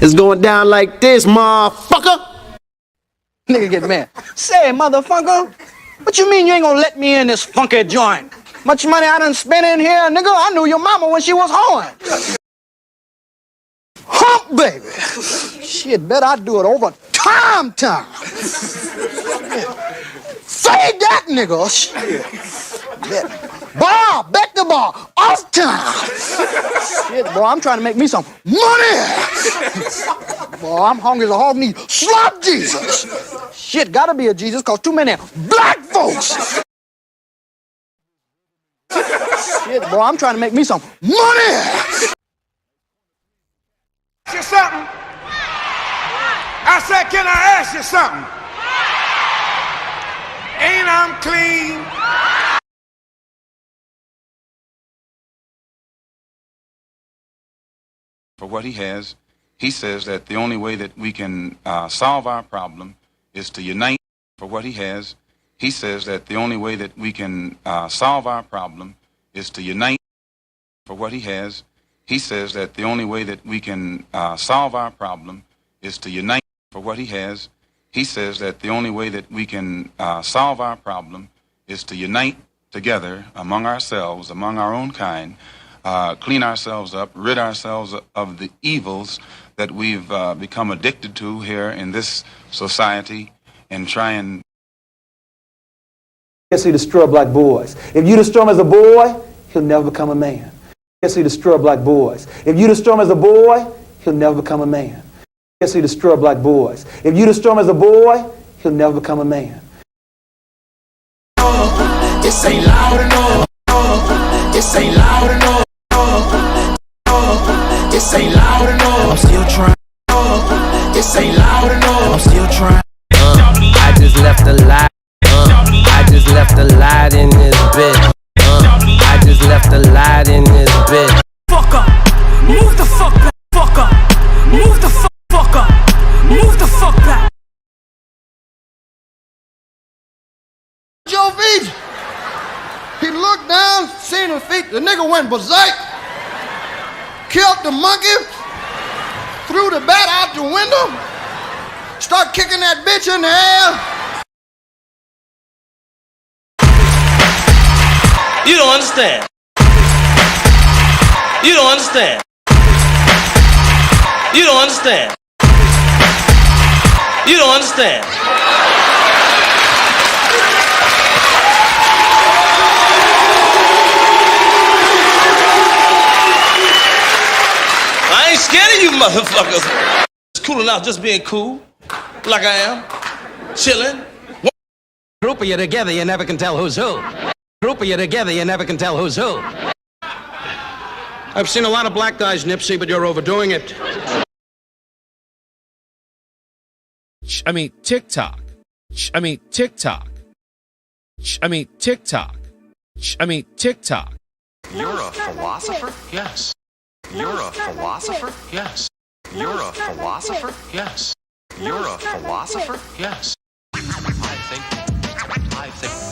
It's going down like this, motherfucker. Nigga get mad. Say, motherfucker, what you mean you ain't gonna let me in this funky joint? Much money I done spent in here, nigga. I knew your mama when she was horn. Hump, baby. Shit, bet I do it over time. Fade that nigga. Shit. Bet the bar, off time. Shit, boy, I'm trying to make me some money. Boy, I'm hungry as a hog needs slop Jesus. Shit, gotta be a Jesus, cause too many black folks. Shit, boy, I'm trying to make me some money. Ask you something? I said, can I ask you something? Ain't I'm clean? For what he has, he says that the only way that we can solve our problem is to unite. For what he has, he says that the only way that we can solve our problem is to unite. For what he has, he says that the only way that we can solve our problem is to unite. For what he has, he says that the only way that we can solve our problem is to unite together among ourselves, among our own kind, clean ourselves up, rid ourselves of the evils that we've become addicted to here in this society, and try and... Yes, he destroy black boys. If you destroy him as a boy, he'll never become a man. Yes, he destroy black boys. If you destroy him as a boy, he'll never become a man. Yes, he destroy black boys. If you destroy him as a boy, he'll never become a man. This ain't loud enough. This ain't loud enough. This ain't loud enough. I'm still trying. This ain't loud enough. I'm still trying. I just left a light. I just left a light in this bitch. I just left a light in this bitch. Fuck up. Move the fuck back. Fuck up. Move the fuck up. Move the fuck back. Joe feet. He looked down, seen his feet. The nigga went berserk. Killed the monkey. Threw the bat out the window. Start kicking that bitch in the air. You don't understand. You don't understand. You don't understand. You don't understand. I ain't scared of you motherfuckers. It's cool enough just being cool, like I am, chilling. Group of you together, you never can tell who's who. Group of you together, you never can tell who's who. I've seen a lot of black guys, Nipsey, but you're overdoing it. I mean, TikTok. I mean, TikTok. I mean, TikTok. I mean, TikTok. You're a philosopher? Yes. You're a philosopher? Yes. You're a philosopher? Yes. You're a philosopher? Yes.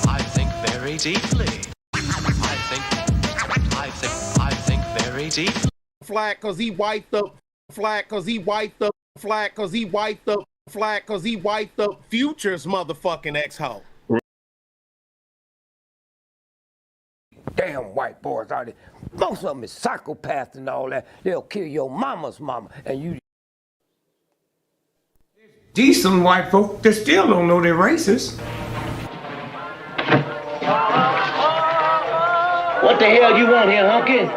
I think very deeply. I think very deeply. Flag cause he wiped up. Flag cause he wiped up. Flag cause he wiped up. Flag cause he wiped up Future's motherfucking ex-hoe. Damn white boys out there. Most of them is psychopaths and all that. They'll kill your mama's mama and you. Decent white folk that still don't know they're racist. What the hell you want here, hunky?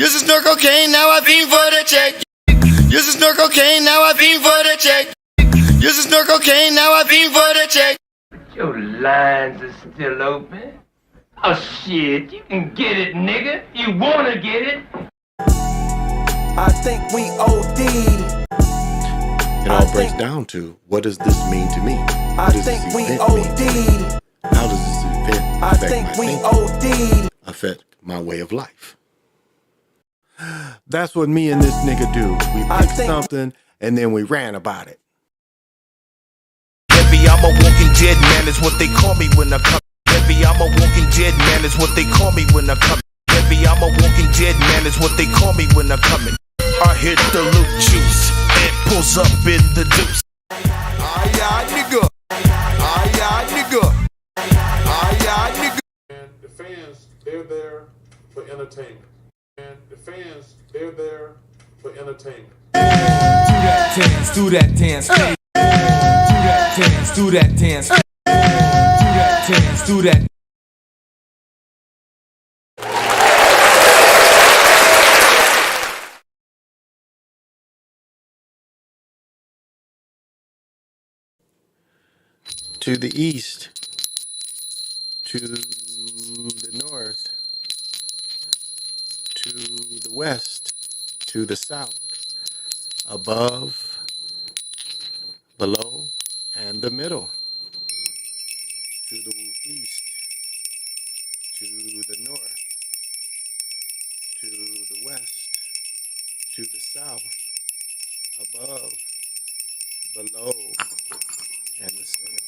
Used to snort cocaine, now I fiend for the check. Used to snort cocaine, now I fiend for the check. Used to snort cocaine, now I fiend for the check. Your lines are still open. Oh shit, you can get it, nigga. You wanna get it? I think we OD'd. It all breaks down to, what does this mean to me? I think we OD'd. How does this event affect my thinking? Affect my way of life? That's what me and this nigga do. We picked something and then we ran about it. Baby, I'm a walking dead man, is what they call me when I come. Baby, I'm a walking dead man, is what they call me when I come. Baby, I'm a walking dead man, is what they call me when I come in. I hit the loot juice and pulls up in the deuce. Aye, nigga. Aye, nigga. Aye, nigga. And the fans, they're there for entertainment. And the fans, they're there for entertainment. Do that dance, do that dance. Do that dance, do that dance. Do that dance, do that. To the east, to the north, to the west, to the south, above, below, and the middle. To the east, to the north, to the west, to the south, above, below, and the center.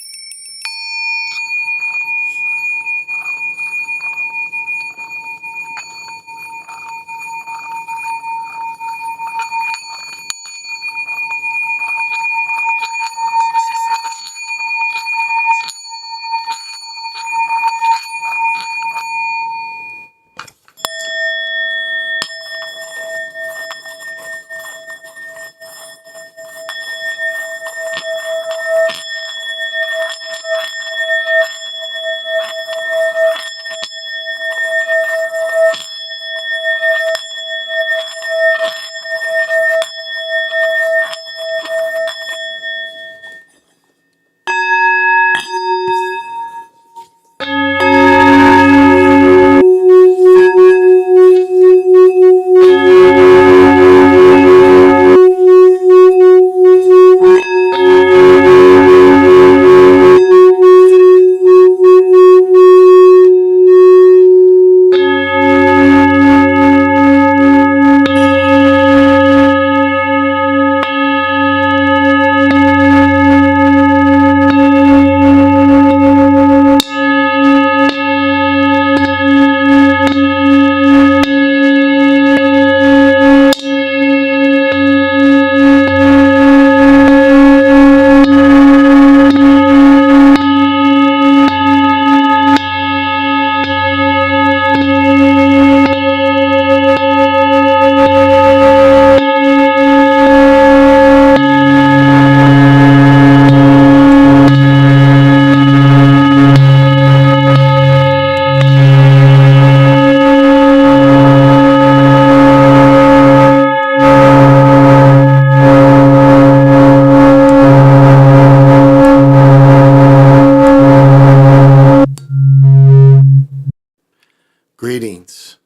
Greetings.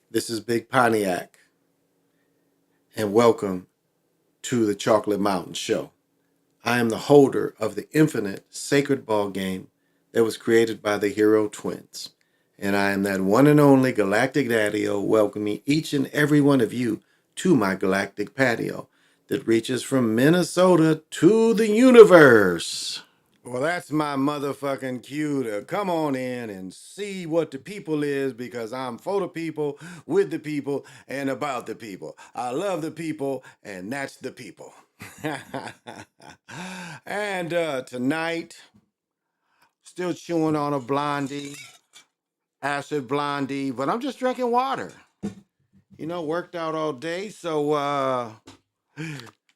This is Big Pontiac, and welcome to the Chocolate Mountain Show. I am the holder of the infinite sacred ball game that was created by the Hero Twins, and I am that one and only galactic daddy-o welcoming each and every one of you to my galactic patio that reaches from Minnesota to the universe. Well, that's my motherfucking cue to come on in and see what the people is, because I'm for the people, with the people, and about the people. I love the people, and that's the people. And tonight, still chewing on a blondie, acid blondie, but I'm just drinking water. You know, worked out all day, so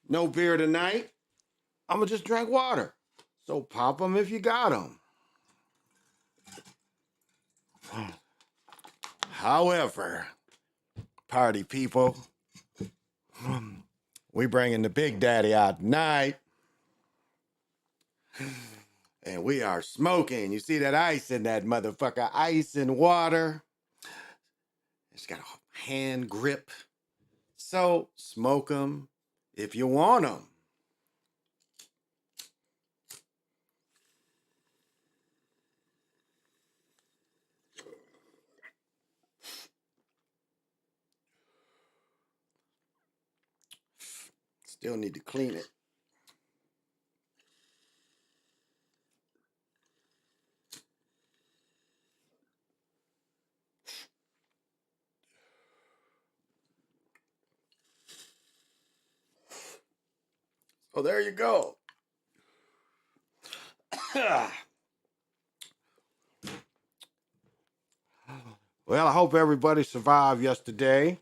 no beer tonight. I'm gonna just drink water. So pop them if you got them. However, party people, we bringing the Big Daddy out tonight, and we are smoking. You see that ice in that motherfucker? Ice and water. It's got a hand grip. So smoke them if you want them. Still need to clean it. Oh, there you go. Well, I hope everybody survived yesterday.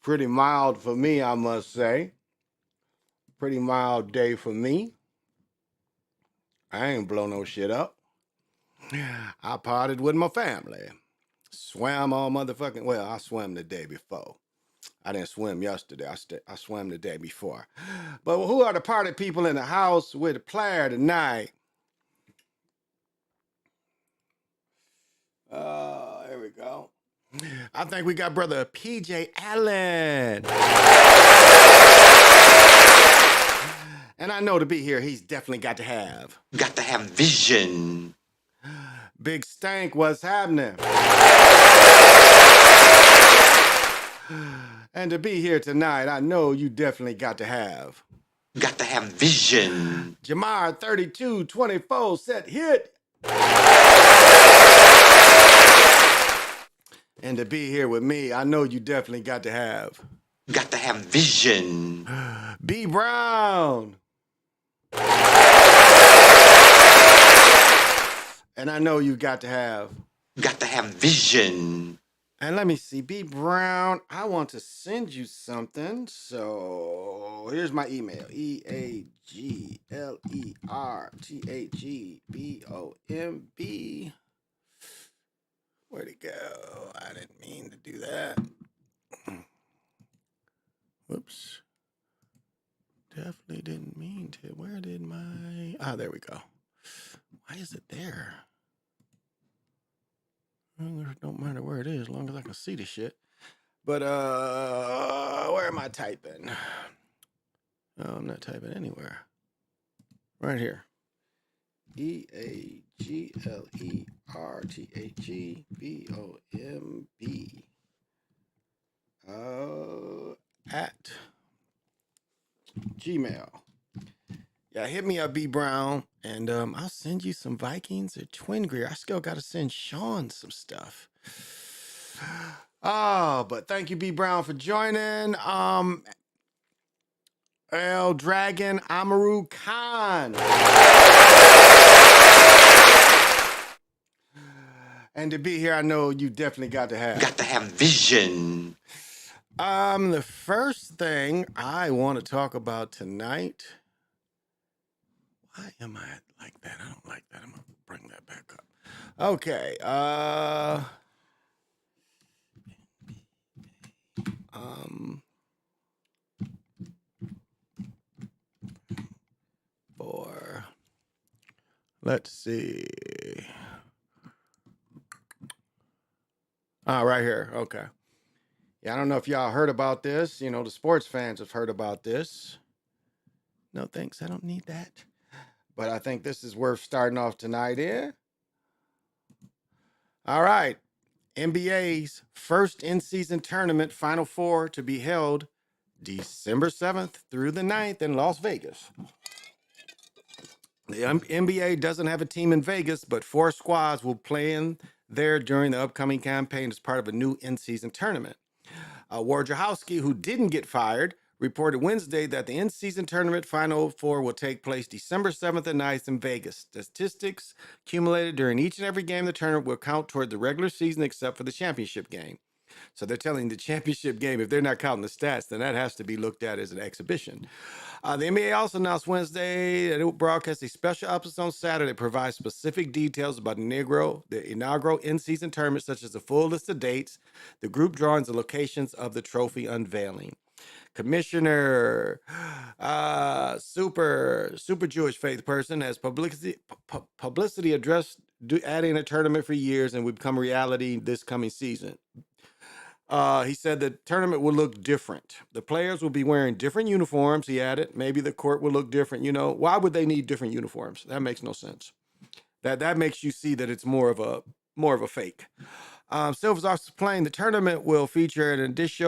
Pretty mild for me, I must say. Pretty mild day for me. I ain't blow no shit up. I partied with my family. Swam all motherfucking, well, I swam the day before. I didn't swim yesterday. I swam the day before. But who are the party people in the house with the player tonight? Here we go. I think we got brother PJ Allen. And I know to be here, he's definitely got to have vision. Big Stank, what's happening? And to be here tonight, I know you definitely got to have vision. Jamar 3224 set hit. And to be here with me, I know you definitely got to have vision. B Brown. And I know you got to have vision. And let me see, B Brown, I want to send you something. So here's my email, EAGLERTHGBOMB. Where'd it go? I didn't mean to do that. Whoops. Definitely didn't mean to. Where did my... Ah, there we go. Why is it there? Well, it don't matter where it is, as long as I can see the shit. But, where am I typing? No, I'm not typing anywhere. Right here. EAGLERTHGBOMB. At Gmail. Yeah, hit me up, B Brown, and I'll send you some Vikings or Twin Greer. I still got to send Sean some stuff. Oh, but thank you, B Brown, for joining. El Dragon Amaru Khan. And to be here, I know you definitely got to have vision. The first thing I want to talk about tonight. Why am I like that? I don't like that. I'm gonna bring that back up. Okay. Let's see. Right here. Okay. Yeah, I don't know if y'all heard about this. You know, the sports fans have heard about this. No, thanks. I don't need that. But I think this is worth starting off tonight in. All right. NBA's first in-season tournament, Final Four, to be held December 7th through the 9th in Las Vegas. The NBA doesn't have a team in Vegas, but 4 squads will play in there during the upcoming campaign as part of a new in-season tournament. Wojciechowski, who didn't get fired, reported Wednesday that the in-season tournament Final Four will take place December 7th and 9th in Vegas. Statistics accumulated during each and every game of the tournament will count toward the regular season except for the championship game. So they're telling the championship game, if they're not counting the stats, then that has to be looked at as an exhibition. The NBA also announced Wednesday that it will broadcast a special episode on Saturday that provides specific details about the inaugural in-season tournament, such as a full list of dates, the group drawings, and locations of the trophy unveiling. Commissioner, super Jewish faith person, has publicity addressed adding a tournament for years and would become a reality this coming season. He said the tournament will look different. The players will be wearing different uniforms, he added. Maybe the court will look different. You know, why would they need different uniforms? That makes no sense. That makes you see that it's more of a fake. Silver's also playing. The tournament will feature an addition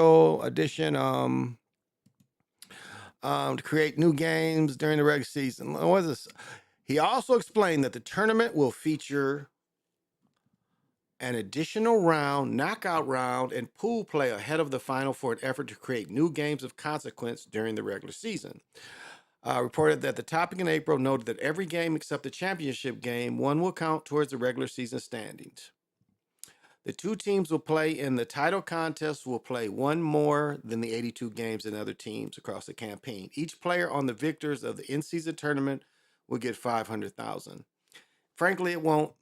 to create new games during the regular season. What is this? He also explained that the tournament will feature an additional round, knockout round, and pool play ahead of the Final Four, an effort to create new games of consequence during the regular season. Reported that the topic in April noted that every game except the championship game, one will count towards the regular season standings. The two teams will play in the title contest will play one more than the 82 games in other teams across the campaign. Each player on the victors of the in-season tournament will get $500,000. Frankly, it won't.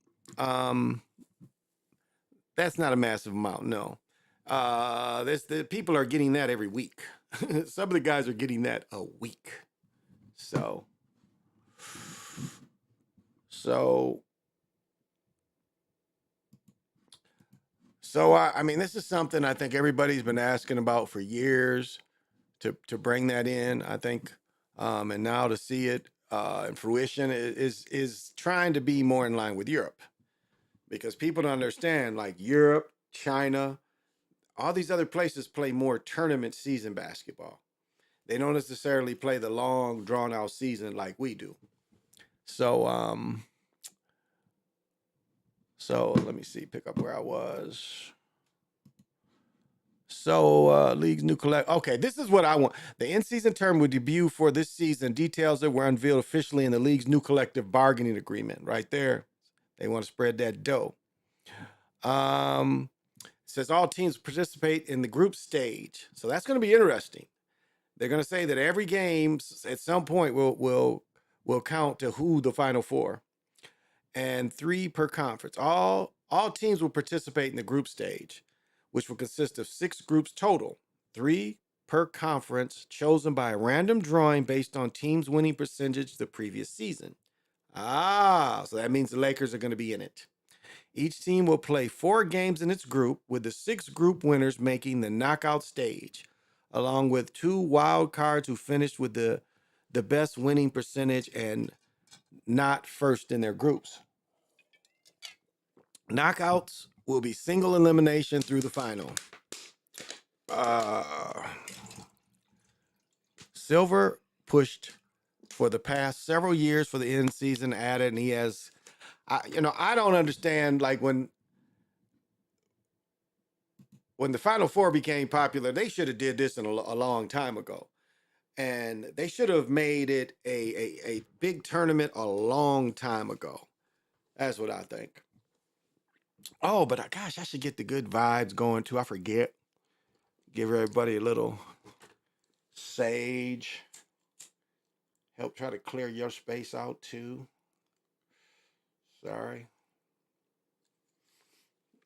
That's not a massive amount, no. The people are getting that every week. Some of the guys are getting that a week. So I mean, this is something I think everybody's been asking about for years to bring that in. I think, and now to see it in fruition is trying to be more in line with Europe, because people don't understand, like Europe, China, all these other places play more tournament season basketball. They don't necessarily play the long, drawn out season like we do. So let me see, pick up where I was. So league's new collect. Okay, this is what I want. The in-season term will debut for this season. Details that were unveiled officially in the league's new collective bargaining agreement. Right there, they want to spread that dough. It says all teams participate in the group stage, so that's going to be interesting. They're going to say that every game at some point will count to who the Final Four, and 3 per conference. All teams will participate in the group stage, which will consist of 6 groups total, 3 per conference, chosen by a random drawing based on teams' winning percentage the previous season. So that means the Lakers are going to be in it. Each team will play 4 games in its group, with the 6 group winners making the knockout stage, along with 2 wild cards who finished with the best winning percentage and not first in their groups. Knockouts will be single elimination through the final. Silver pushed for the past several years for the end season added, and he has, I don't understand, like when the Final Four became popular, they should have did this a long time ago. And they should have made it a big tournament a long time ago. That's what I think. Oh, but gosh, I should get the good vibes going too. I forget. Give everybody a little sage. Help try to clear your space out too. Sorry.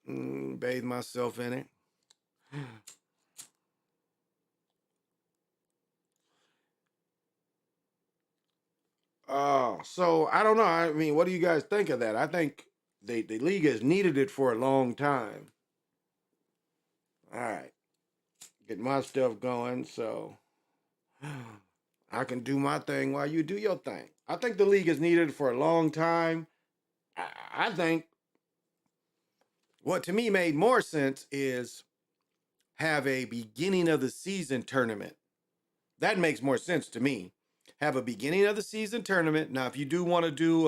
Bathe myself in it. So I don't know. I mean, what do you guys think of that? I think the league has needed it for a long time. All right. Get my stuff going so I can do my thing while you do your thing. I think the league has needed it for a long time. I think what to me made more sense is have a beginning of the season tournament. That makes more sense to me. Have a beginning of the season tournament. Now, if you do want to do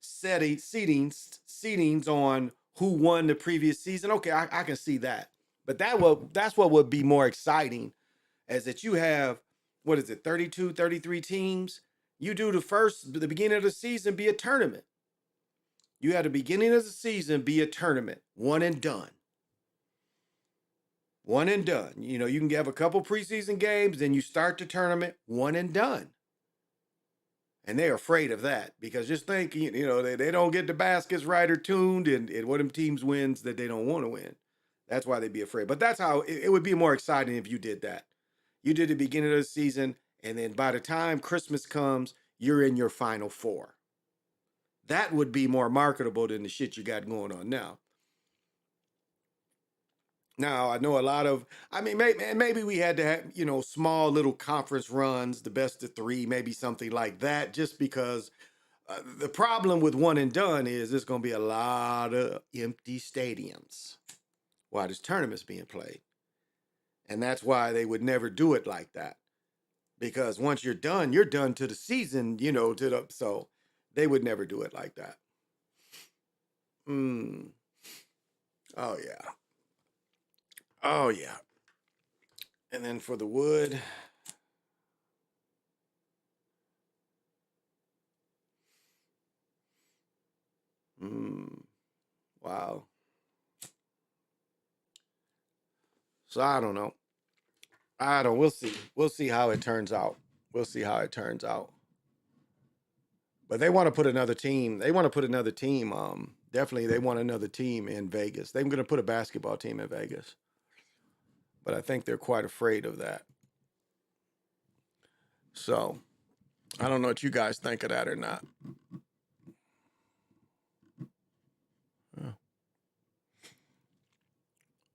seedings on who won the previous season, okay, I can see that. But that's what would be more exciting, is that you have, 32, 33 teams. You do the beginning of the season be a tournament. You had the beginning of the season be a tournament, one and done. One and done. You know, you can have a couple preseason games, then you start the tournament, one and done. And they're afraid of that, because just think, you know, they don't get the baskets right or tuned, and one of them teams wins that they don't want to win. That's why they'd be afraid. But that's how it would be more exciting if you did that. You did the beginning of the season, and then by the time Christmas comes, you're in your Final Four. That would be more marketable than the shit you got going on now. Now, I know a lot of, I mean, maybe we had to have, you know, small little conference runs, the best of 3, maybe something like that, just because the problem with one and done is there's going to be a lot of empty stadiums while this tournament's being played. And that's why they would never do it like that. because once you're done to the season, you know, so they would never do it like that. Oh yeah. Oh yeah. And then for the wood, wow. So I don't know. We'll see. We'll see how it turns out. We'll see how it turns out. But they want to put another team. They want to put another team. Definitely they want another team in Vegas. They're going to put a basketball team in Vegas. But I think they're quite afraid of that. So I don't know what you guys think of that or not.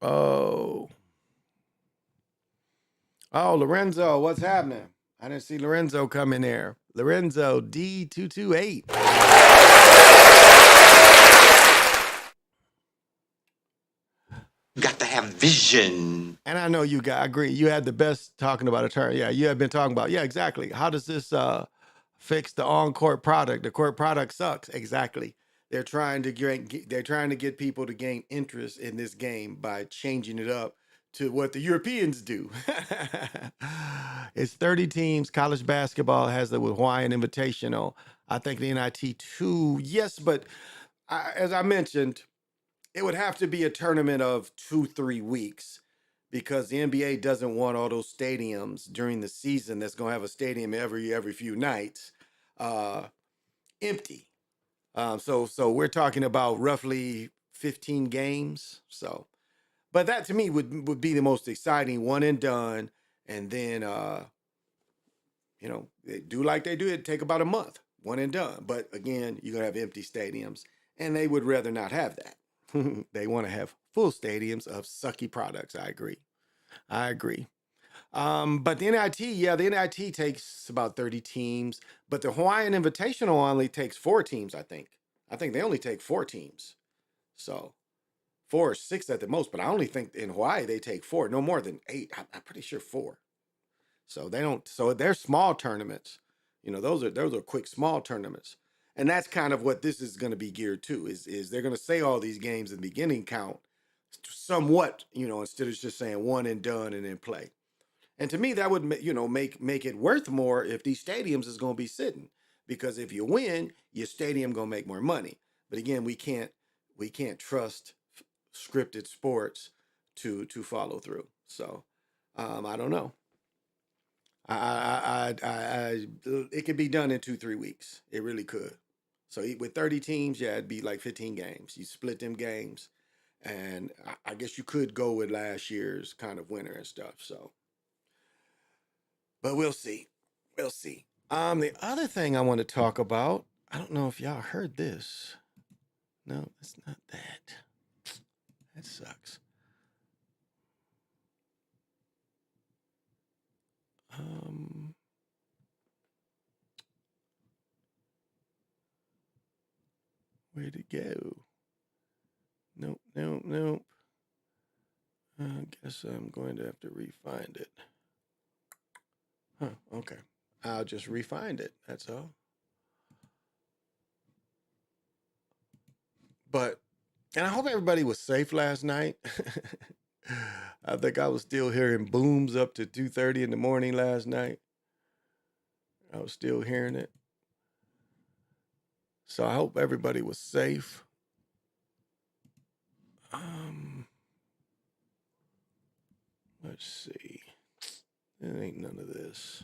Oh. Oh, Lorenzo, what's happening? I didn't see Lorenzo come in there. Lorenzo D228. Got to have vision. And I know you guys, I agree. You had the best talking about a turn. Yeah, you have been talking about, yeah, exactly. How does this fix the on-court product? The court product sucks. Exactly. They're trying to get people to gain interest in this game by changing it up to what the Europeans do. It's 30 teams. College basketball has the Hawaiian Invitational. I think the NIT too. Yes, but as I mentioned, it would have to be a tournament of 2-3 weeks because the NBA doesn't want all those stadiums during the season that's going to have a stadium every few nights empty. So we're talking about roughly 15 games. So, but that to me would be the most exciting, one and done, and then you know, they do like they do. It take about a month, one and done. But again, you're gonna have empty stadiums, and they would rather not have that. They want to have full stadiums of sucky products. I agree. But the NIT, yeah, the NIT takes about 30 teams, but the Hawaiian Invitational only takes 4 teams, I think. I think they only take 4 teams. So 4 or 6 at the most, but I only think in Hawaii they take 4, no more than 8. I'm pretty sure 4. So they don't, so they're small tournaments. You know, those are quick small tournaments. And that's kind of what this is going to be geared to is they're going to say all these games in the beginning count somewhat, you know, instead of just saying one and done and then play. And to me, that would, you know, make it worth more if these stadiums is going to be sitting, because if you win, your stadium going to make more money. But again, we can't trust scripted sports to follow through. So I don't know. It could be done in 2-3 weeks. It really could. So with 30 teams, yeah, it'd be like 15 games. You split them games, and I guess you could go with last year's kind of winner and stuff. So, but we'll see. We'll see. The other thing I want to talk about, I don't know if y'all heard this. No, it's not that. That sucks. Where'd it go? Nope. I guess I'm going to have to re-find it. Huh, okay. I'll just re-find it. That's all. But, and I hope everybody was safe last night. I think I was still hearing booms up to 2:30 in the morning last night. I was still hearing it. So I hope everybody was safe. Let's see. It ain't none of this.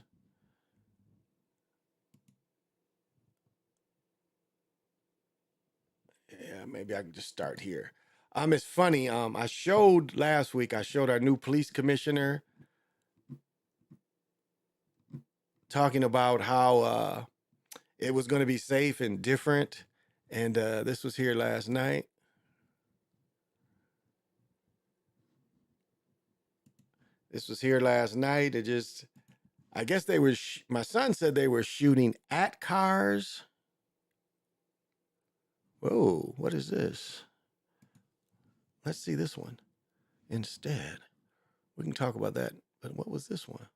Yeah, maybe I can just start here. It's funny. I showed last week, I showed our new police commissioner talking about how it was going to be safe and different. And this was here last night. This was here last night. It just, I guess they were, my son said they were shooting at cars. Whoa, what is this? Let's see this one instead. We can talk about that. But what was this one?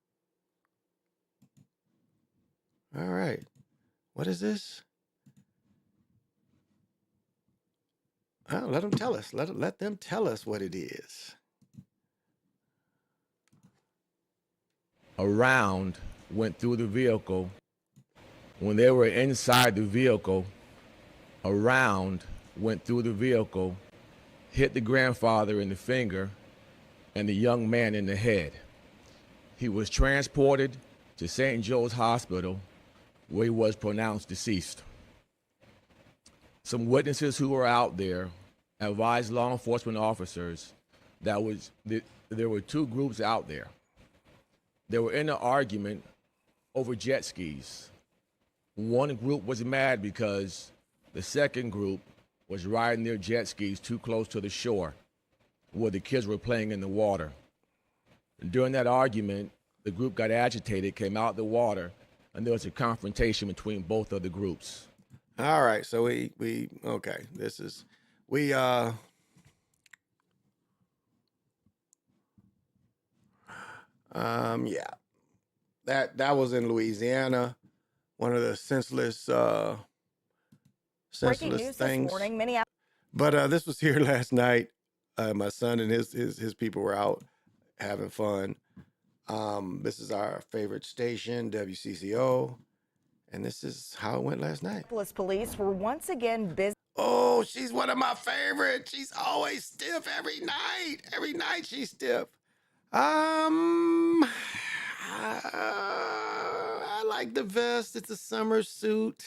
All right. What is this? Oh, let them tell us. Let them tell us what it is. A round went through the vehicle. When they were inside the vehicle, a round went through the vehicle, hit the grandfather in the finger and the young man in the head. He was transported to St. Joe's Hospital, where he was pronounced deceased. Some witnesses who were out there advised law enforcement officers that there were two groups out there. They were in an argument over jet skis. One group was mad because the second group was riding their jet skis too close to the shore where the kids were playing in the water. And during that argument, the group got agitated, came out the water, and there was a confrontation between both of the groups. All right, so we okay. This is yeah. That was in Louisiana. One of the senseless Breaking news things. this morning, Minneapolis. But this was here last night. My son and his people were out having fun. This is our favorite station, WCCO, and this is how it went last night. Police were once again busy. Oh, she's one of my favorites. She's always stiff every night. Every night she's stiff. I like the vest. It's a summer suit.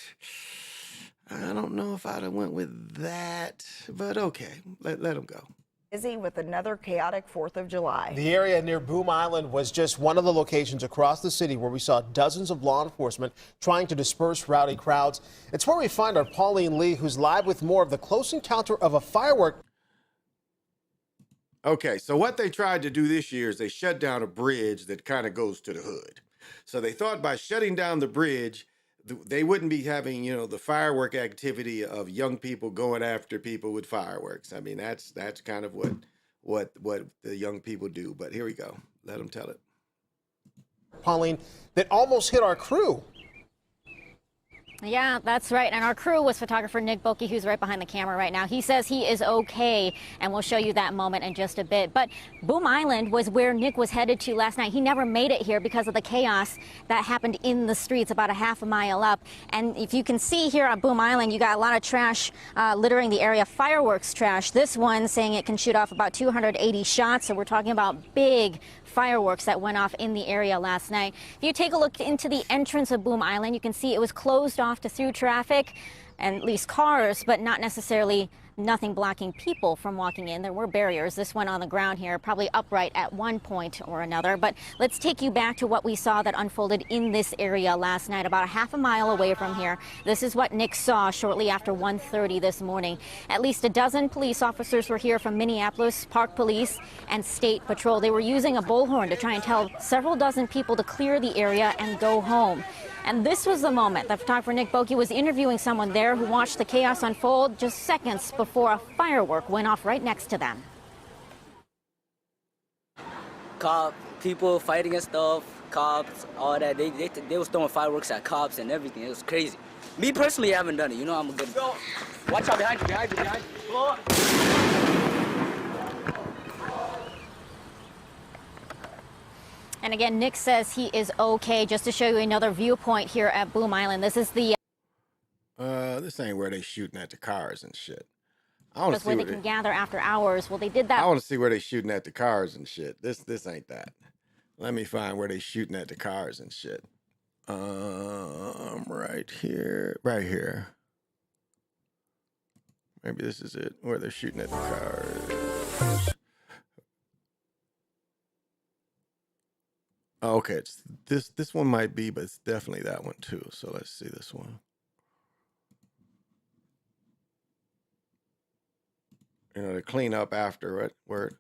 I don't know if I'd have went with that, but okay, let him go. Busy with another chaotic 4th of July. The area near Boom Island was just one of the locations across the city where we saw dozens of law enforcement trying to disperse rowdy crowds. It's where we find our Pauline Lee, who's live with more of the close encounter of a firework. Okay, so what they tried to do this year is they shut down a bridge that kind of goes to the hood. So they thought by shutting down the bridge, they wouldn't be having, the firework activity of young people going after people with fireworks. I mean, that's kind of what the young people do. But here we go. Let them tell it. Pauline, that almost hit our crew. Yeah, that's right. And our crew was photographer Nick Boki, who's right behind the camera right now. He says he is okay, and we'll show you that moment in just a bit. But Boom Island was where Nick was headed to last night. He never made it here because of the chaos that happened in the streets about a half a mile up. And if you can see here on Boom Island, you got a lot of trash littering the area, fireworks trash. This one saying it can shoot off about 280 shots. So we're talking about big fireworks that went off in the area last night. If you take a look into the entrance of Boom Island, you can see it was closed off to through traffic and at least cars, but not necessarily nothing blocking people from walking in. There were barriers. This one on the ground here, probably upright at one point or another. But let's take you back to what we saw that unfolded in this area last night, about a half a mile away from here. This is what Nick saw shortly after 1:30 this morning. At least a dozen police officers were here from Minneapolis, Park Police, and State Patrol. They were using a bullhorn to try and tell several dozen people to clear the area and go home. And this was the moment that photographer Nick Boki was interviewing someone there who watched the chaos unfold just seconds before a firework went off right next to them. People fighting and stuff, cops, all that. They was throwing fireworks at cops and everything. It was crazy. Me personally, I haven't done it. I'm a good. Watch out behind you. Blow up. And again, Nick says he is okay. Just to show you another viewpoint here at Boom Island. This is the this ain't where they shooting at the cars and shit. I want to that's see where they can gather after hours. Well, they did that. I want to see where they shooting at the cars and shit. This ain't that. Let me find where they shooting at the cars and shit. Right here. Maybe this is it, where they're shooting at the cars. Oh, okay, it's this one might be, but it's definitely that one too. So let's see this one. to clean up after it.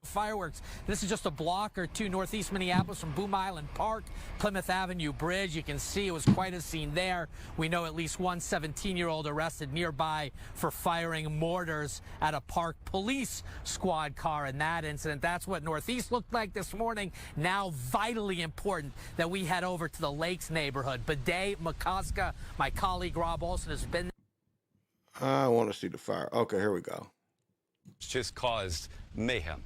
Fireworks. This is just a block or two northeast Minneapolis from Boom Island Park, Plymouth Avenue Bridge. You can see it was quite a scene there. We know at least one 17-year-old arrested nearby for firing mortars at a park police squad car in that incident. That's what Northeast looked like this morning. Now vitally important that we head over to the Lakes neighborhood. Bidet, McCoska, my colleague Rob Olson has been. I want to see the fire. Okay, here we go. It's just caused mayhem.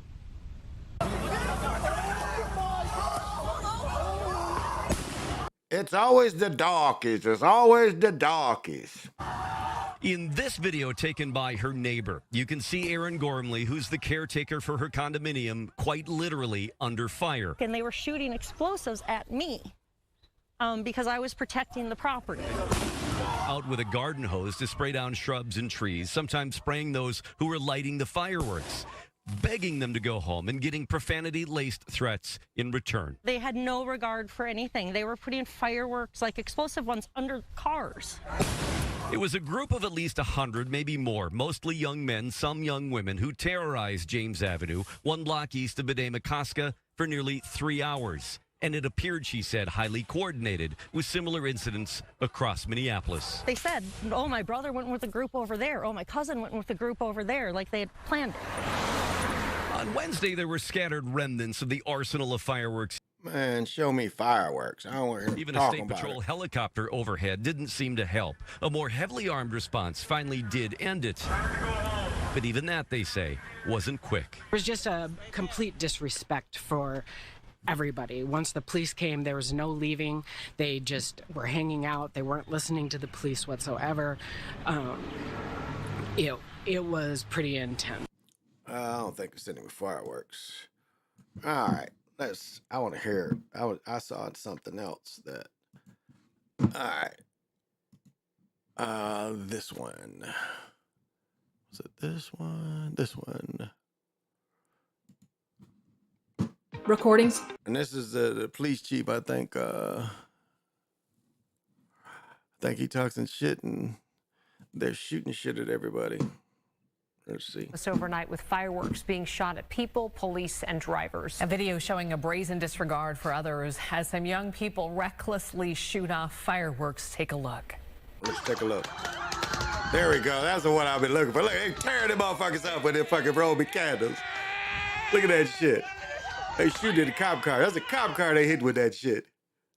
It's always the darkies. It's always the darkies. In this video taken by her neighbor, you can see Erin Gormley, who's the caretaker for her condominium, quite literally under fire. And they were shooting explosives at me because I was protecting the property. Out with a garden hose to spray down shrubs and trees, sometimes spraying those who were lighting the fireworks, begging them to go home and getting profanity-laced threats in return. They had no regard for anything. They were putting fireworks, like explosive ones, under cars. It was a group of at least 100, maybe more, mostly young men, some young women, who terrorized James Avenue, 1 block east of Bidet-McCoska, for nearly 3 hours. And it appeared, she said, highly coordinated with similar incidents across Minneapolis. They said, oh, my brother went with a group over there. Oh, my cousin went with a group over there, like they had planned it. On Wednesday, there were scattered remnants of the arsenal of fireworks. Man, show me fireworks. I don't want to Even a state patrol helicopter overhead didn't seem to help. A more heavily armed response finally did end it. But even that, they say, wasn't quick. It was just a complete disrespect for everybody. Once the police came, there was no leaving. They just were hanging out. They weren't listening to the police whatsoever. It was pretty intense. I don't think it's any fireworks. All right, I want to hear. I saw something else that. All right. This one. Was it this one? This one. Recordings. And this is the police chief, I think. I think he talks some shit and they're shooting shit at everybody. Let's see. This overnight with fireworks being shot at people, police, and drivers. A video showing a brazen disregard for others as some young people recklessly shoot off fireworks. Take a look. Let's take a look. There we go. That's the one I've been looking for. Look, they tearing them motherfuckers up with their fucking Roman candles. Look at that shit. They shoot at a cop car. That's a cop car they hit with that shit.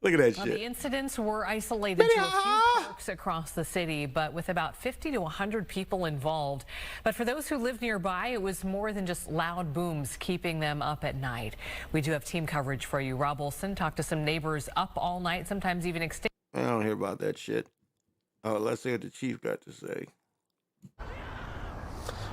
Look at that shit. The incidents were isolated to a few parks across the city, but with about 50 to 100 people involved. But for those who live nearby, it was more than just loud booms keeping them up at night. We do have team coverage for you. Rob Olson talked to some neighbors up all night, sometimes even extended. I don't hear about that shit. Oh, let's see what the chief got to say.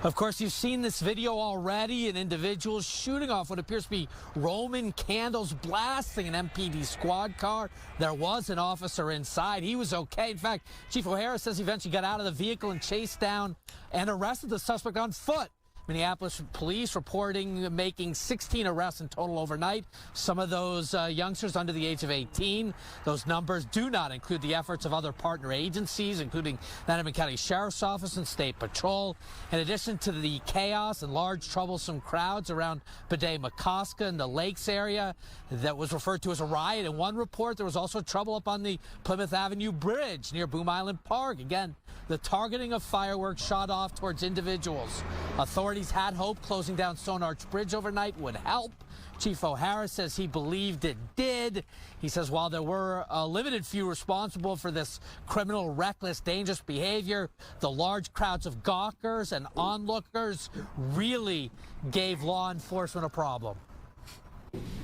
Of course, you've seen this video already, an individual shooting off what appears to be Roman candles, blasting an MPD squad car. There was an officer inside. He was okay. In fact, Chief O'Hara says he eventually got out of the vehicle and chased down and arrested the suspect on foot. Minneapolis police reporting making 16 arrests in total overnight. Some of those youngsters under the age of 18. Those numbers do not include the efforts of other partner agencies, including Hennepin County Sheriff's Office and State Patrol. In addition to the chaos and large troublesome crowds around Bidet-McCoska and the Lakes area that was referred to as a riot. In one report, there was also trouble up on the Plymouth Avenue Bridge near Boom Island Park. Again, the targeting of fireworks shot off towards individuals. Authorities had hope closing down Stone Arch Bridge overnight would help. Chief O'Hara says he believed it did. He says while there were a limited few responsible for this criminal, reckless, dangerous behavior, the large crowds of gawkers and onlookers really gave law enforcement a problem.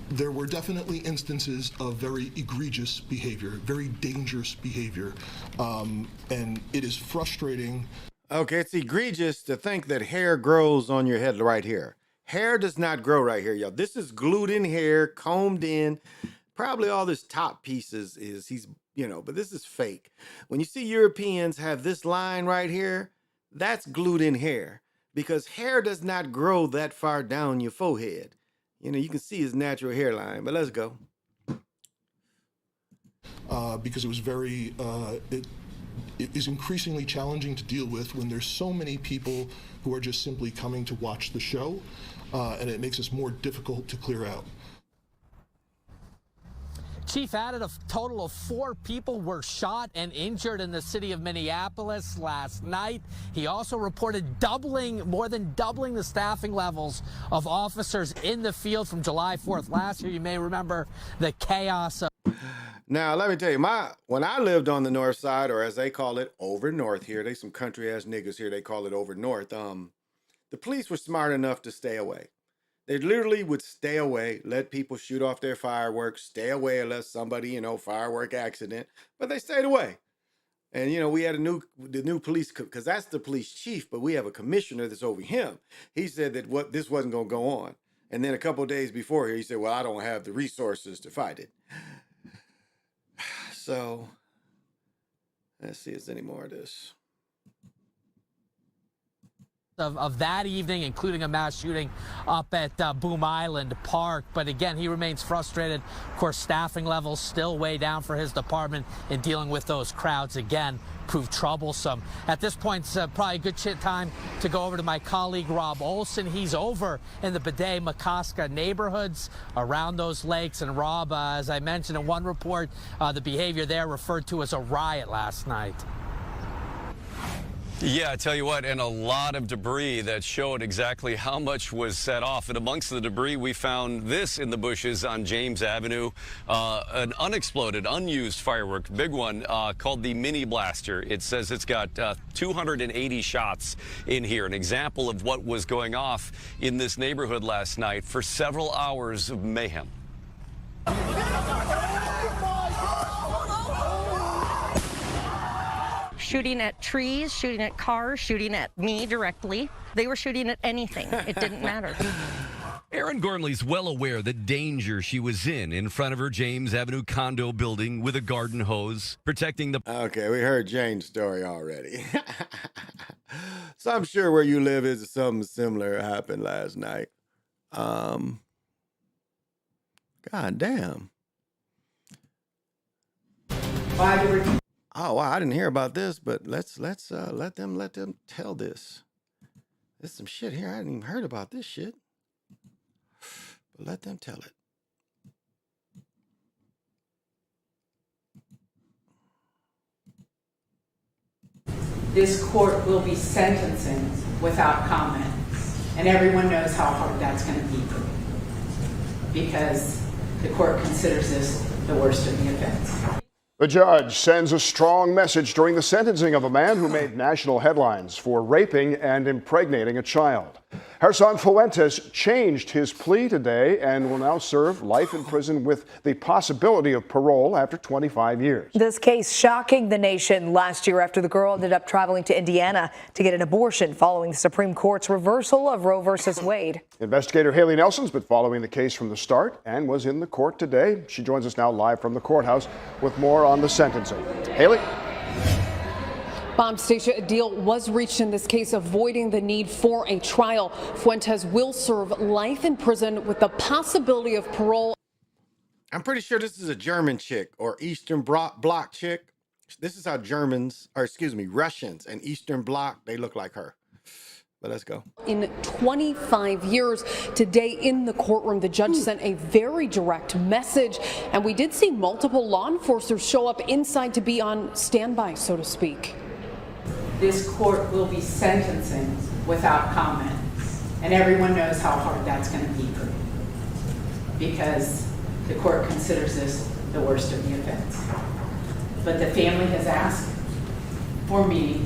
There were definitely instances of very egregious behavior, very dangerous behavior, and it is frustrating. Okay, it's egregious to think that hair grows on your head right here. Hair does not grow right here, y'all. This is glued in hair, combed in. Probably all this top pieces is, but this is fake. When you see Europeans have this line right here, that's glued in hair because hair does not grow that far down your forehead. You can see his natural hairline, but let's go. Because it was very is increasingly challenging to deal with when there's so many people who are just simply coming to watch the show, and it makes us more difficult to clear out. Chief added a total of 4 people were shot and injured in the city of Minneapolis last night. He also reported more than doubling the staffing levels of officers in the field from July 4th. Last year, you may remember the chaos of... Now, let me tell you, when I lived on the north side, or as they call it, over north here, they some country-ass niggas here, they call it over north, the police were smart enough to stay away. They literally would stay away, let people shoot off their fireworks, stay away unless somebody, firework accident, but they stayed away. And, we had the new police, because that's the police chief, but we have a commissioner that's over him. He said that this wasn't going to go on. And then a couple of days before here, he said, well, I don't have the resources to fight it. So, let's see if there's any more of this. Of that evening, including a mass shooting up at Boom Island Park. But again, he remains frustrated. Of course, staffing levels still way down for his department in dealing with those crowds again proved troublesome. At this point, it's probably a good time to go over to my colleague Rob Olson. He's over in the Bidet Makaska neighborhoods around those lakes. And Rob, as I mentioned in one report, the behavior there referred to as a riot last night. Yeah, I tell you what, and a lot of debris that showed exactly how much was set off. And amongst the debris, we found this in the bushes on James Avenue, an unexploded, unused firework, big one, called the Mini Blaster. It says it's got 280 shots in here, an example of what was going off in this neighborhood last night for several hours of mayhem. Shooting at trees, shooting at cars, shooting at me directly. They were shooting at anything. It didn't matter. Erin Gormley's well aware the danger she was in front of her James Avenue condo building with a garden hose, protecting the... Okay, we heard Jane's story already. So I'm sure where you live is something similar happened last night. God damn. Oh wow, I didn't hear about this, but let's let them tell this. There's some shit here. I hadn't even heard about this shit. But let them tell it. This court will be sentencing without comment. And everyone knows how hard that's going to be for me. Because the court considers this the worst of the offense. The judge sends a strong message during the sentencing of a man who made national headlines for raping and impregnating a child. Gerson Fuentes changed his plea today and will now serve life in prison with the possibility of parole after 25 years. This case shocking the nation last year after the girl ended up traveling to Indiana to get an abortion following the Supreme Court's reversal of Roe versus Wade. Investigator Haley Nelson's been following the case from the start and was in the court today. She joins us now live from the courthouse with more on the sentencing. Haley? Bob Stacia, a deal was reached in this case, avoiding the need for a trial. Fuentes will serve life in prison with the possibility of parole. I'm pretty sure this is a German chick or Eastern Bloc chick. This is how Russians and Eastern Bloc, they look like her. But let's go. In 25 years, today in the courtroom, the judge sent a very direct message, and we did see multiple law enforcers show up inside to be on standby, so to speak. This court will be sentencing without comment. And everyone knows how hard that's going to be for me. Because the court considers this the worst of the offense. But the family has asked for me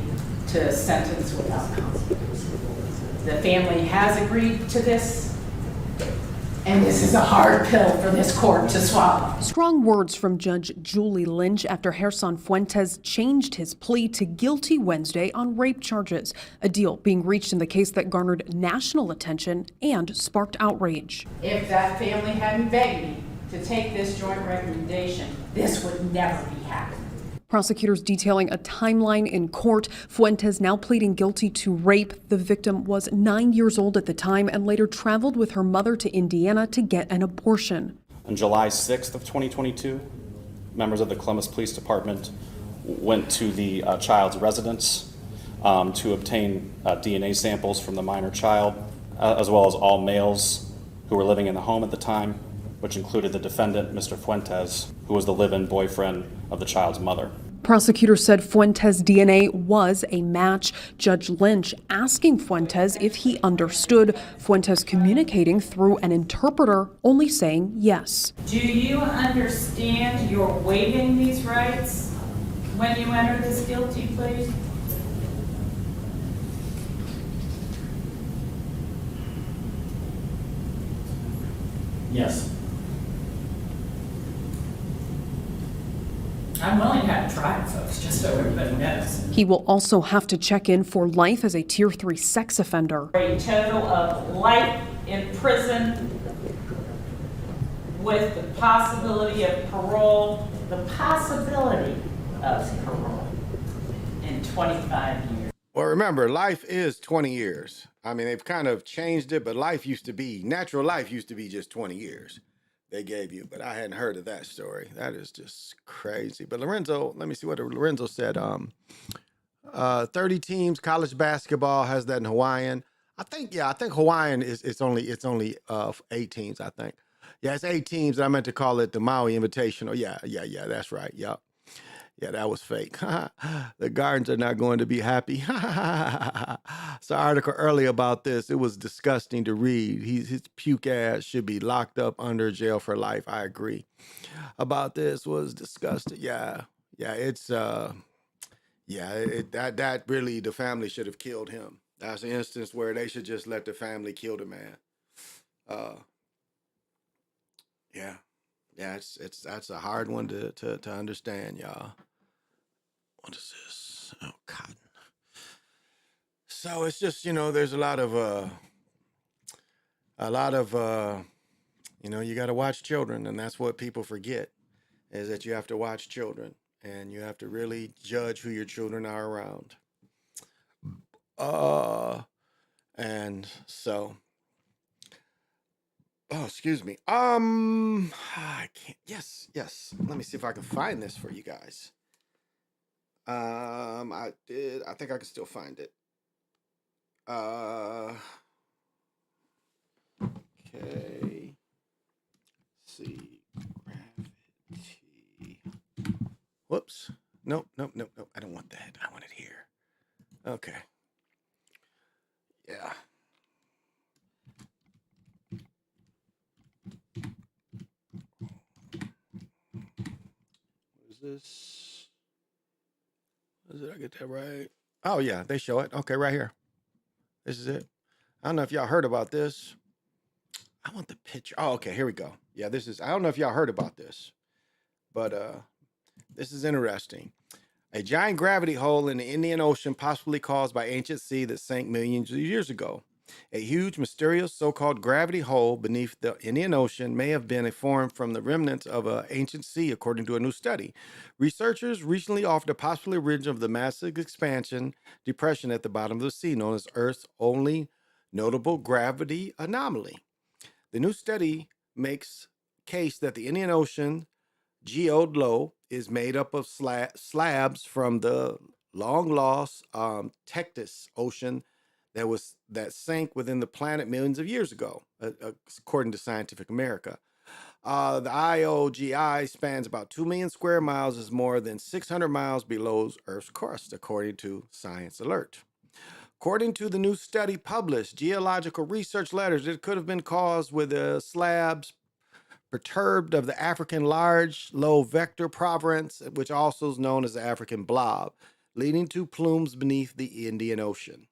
to sentence without comment. The family has agreed to this, and this is a hard pill for this court to swallow. Strong words from Judge Julie Lynch after Gerson Fuentes changed his plea to guilty Wednesday on rape charges, a deal being reached in the case that garnered national attention and sparked outrage. If that family hadn't begged me to take this joint recommendation, this would never be happening. Prosecutors detailing a timeline in court. Fuentes now pleading guilty to rape. The victim was 9 years old at the time and later traveled with her mother to Indiana to get an abortion. On July 6th of 2022, members of the Columbus Police Department went to the child's residence to obtain DNA samples from the minor child, as well as all males who were living in the home at the time, which included the defendant, Mr. Fuentes, who was the live-in boyfriend of the child's mother. Prosecutors said Fuentes' DNA was a match. Judge Lynch asking Fuentes if he understood, Fuentes communicating through an interpreter, only saying yes. Do you understand you're waiving these rights when you enter this guilty plea? Yes. I'm willing to have it tried, folks, just so everybody knows. He will also have to check in for life as a Tier 3 sex offender. A total of life in prison with the possibility of parole, in 25 years. Well, remember, life is 20 years. I mean, they've kind of changed it, but natural life used to be just 20 years they gave you. But I hadn't heard of that story. That is just crazy. But Lorenzo, let me see what Lorenzo said. 30 teams, college basketball has that in Hawaiian. I think Hawaiian it's only 8 teams, I think. Yeah, it's 8 teams. I meant to call it the Maui Invitational. Yeah, that's right. Yep. Yeah, that was fake. The Gardens are not going to be happy. Saw an article earlier about this. It was disgusting to read. His puke ass should be locked up under jail for life. I agree. About this was disgusting. Yeah, it's that really the family should have killed him. That's an instance where they should just let the family kill the man. That's a hard one to understand, y'all. What is this? Oh, cotton. So it's just, there's a lot of you got to watch children, and that's what people forget, is that you have to watch children, and you have to really judge who your children are around. And so, oh, excuse me. I can't. Yes. Let me see if I can find this for you guys. I think I can still find it. Okay. See, gravity. Whoops. Nope. I don't want that. I want it here. Okay. Yeah. What is this? Did I get that right? Oh, yeah, they show it. Okay, right here. This is it. I don't know if y'all heard about this. I want the picture. Oh, okay, here we go. Yeah, I don't know if y'all heard about this, but this is interesting. A giant gravity hole in the Indian Ocean, possibly caused by ancient sea that sank millions of years ago. A huge, mysterious so-called gravity hole beneath the Indian Ocean may have been formed from the remnants of an ancient sea, according to a new study. Researchers recently offered a possible origin of the massive expansion depression at the bottom of the sea, known as Earth's only notable gravity anomaly. The new study makes case that the Indian Ocean geode low is made up of slabs from the long-lost Tethys Ocean that sank within the planet millions of years ago, according to Scientific America. The IOGI spans about 2 million square miles, is more than 600 miles below Earth's crust, according to Science Alert. According to the new study published, Geological Research Letters, it could have been caused with the slabs perturbed of the African large low vector province, which also is known as the African blob, leading to plumes beneath the Indian Ocean.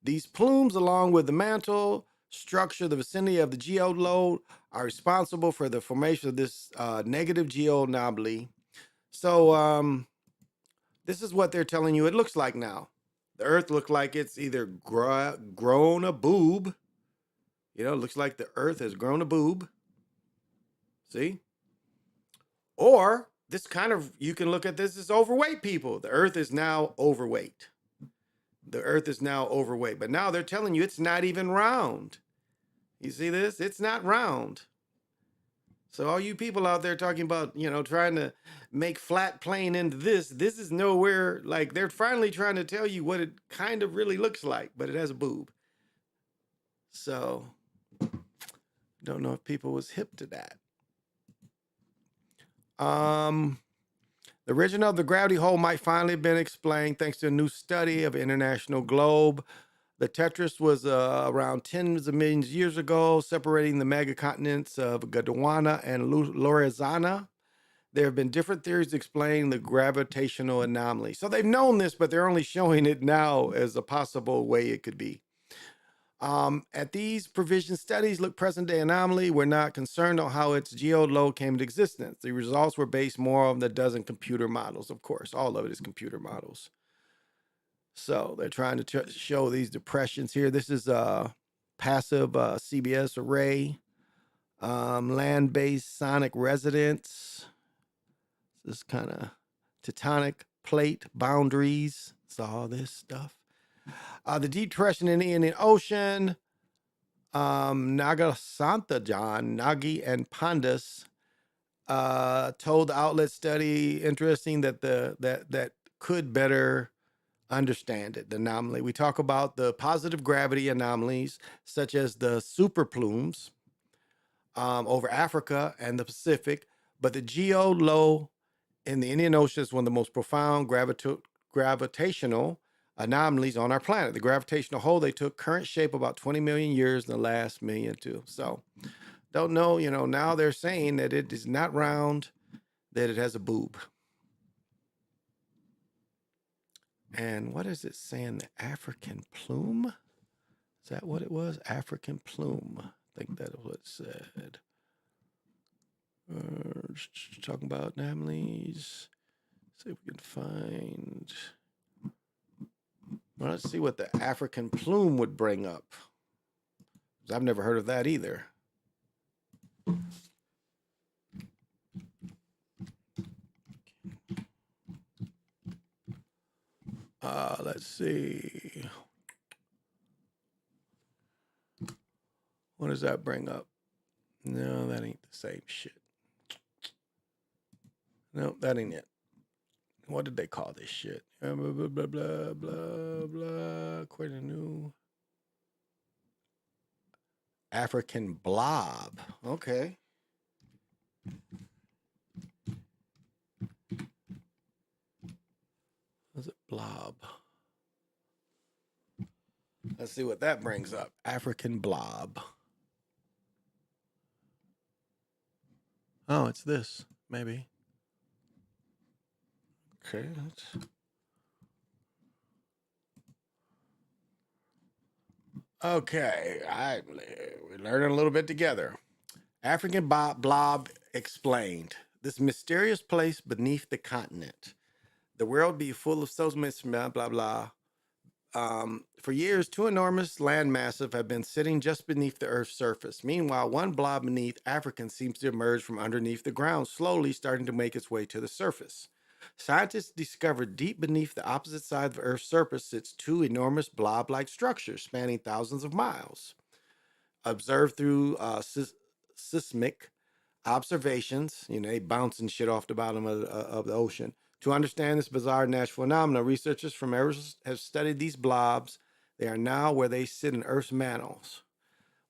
These plumes, along with the mantle structure, the vicinity of the geode load, are responsible for the formation of this negative geode anomaly. So this is what they're telling you it looks like now. The Earth looks like it's either grown a boob. It looks like the Earth has grown a boob. See? Or this you can look at this as overweight people. The Earth is now overweight. But now they're telling you it's not even round. You see this? It's not round. So all you people out there talking about, trying to make flat plane into this is nowhere. Like, they're finally trying to tell you what it kind of really looks like, but it has a boob. So don't know if people was hip to that. The origin of the gravity hole might finally have been explained thanks to a new study of international globe. The Tetris was around tens of millions of years ago, separating the megacontinents of Gondwana and Laurizana. There have been different theories explaining the gravitational anomaly. So they've known this, but they're only showing it now as a possible way it could be. At these provision studies, look present-day anomaly. We're not concerned on how its geoload came into existence. The results were based more on the dozen computer models, of course. All of it is computer models. So they're trying to show these depressions here. This is a passive CBS array, land-based sonic resonance. This kind of tectonic plate boundaries. It's all this stuff. The deep depression in the Indian Ocean. Nagasantajan, Nagi, and Pandas told the outlet study, interesting, that that could better understand it, the anomaly. We talk about the positive gravity anomalies, such as the super plumes over Africa and the Pacific, but the geo low in the Indian Ocean is one of the most profound gravitational anomalies on our planet. The gravitational hole, they took current shape about 20 million years in the last million too. So don't know, now they're saying that it is not round, that it has a boob. And what is it saying? The African plume? Is that what it was? African plume. I think that is what it said. Talking about anomalies. See if we can find. Well, let's see what the African plume would bring up. I've never heard of that either. Let's see. What does that bring up? No, that ain't the same shit. No, that ain't it. What did they call this shit? Blah, blah, blah, blah, blah, blah. Quite a new African blob. Okay. What's it? Blob. Let's see what that brings up. African blob. Oh, it's this, maybe. Okay. Okay. We're learning a little bit together. African blob explained. This mysterious place beneath the continent. The world be full of so much blah, blah, blah. For years, two enormous land massive have been sitting just beneath the Earth's surface. Meanwhile, one blob beneath African seems to emerge from underneath the ground, slowly starting to make its way to the surface. Scientists discovered deep beneath the opposite side of the Earth's surface sits two enormous blob-like structures spanning thousands of miles. Observed through seismic observations, they bouncing shit off the bottom of the ocean. To understand this bizarre natural phenomenon, researchers from Earth have studied these blobs. They are now where they sit in Earth's mantles.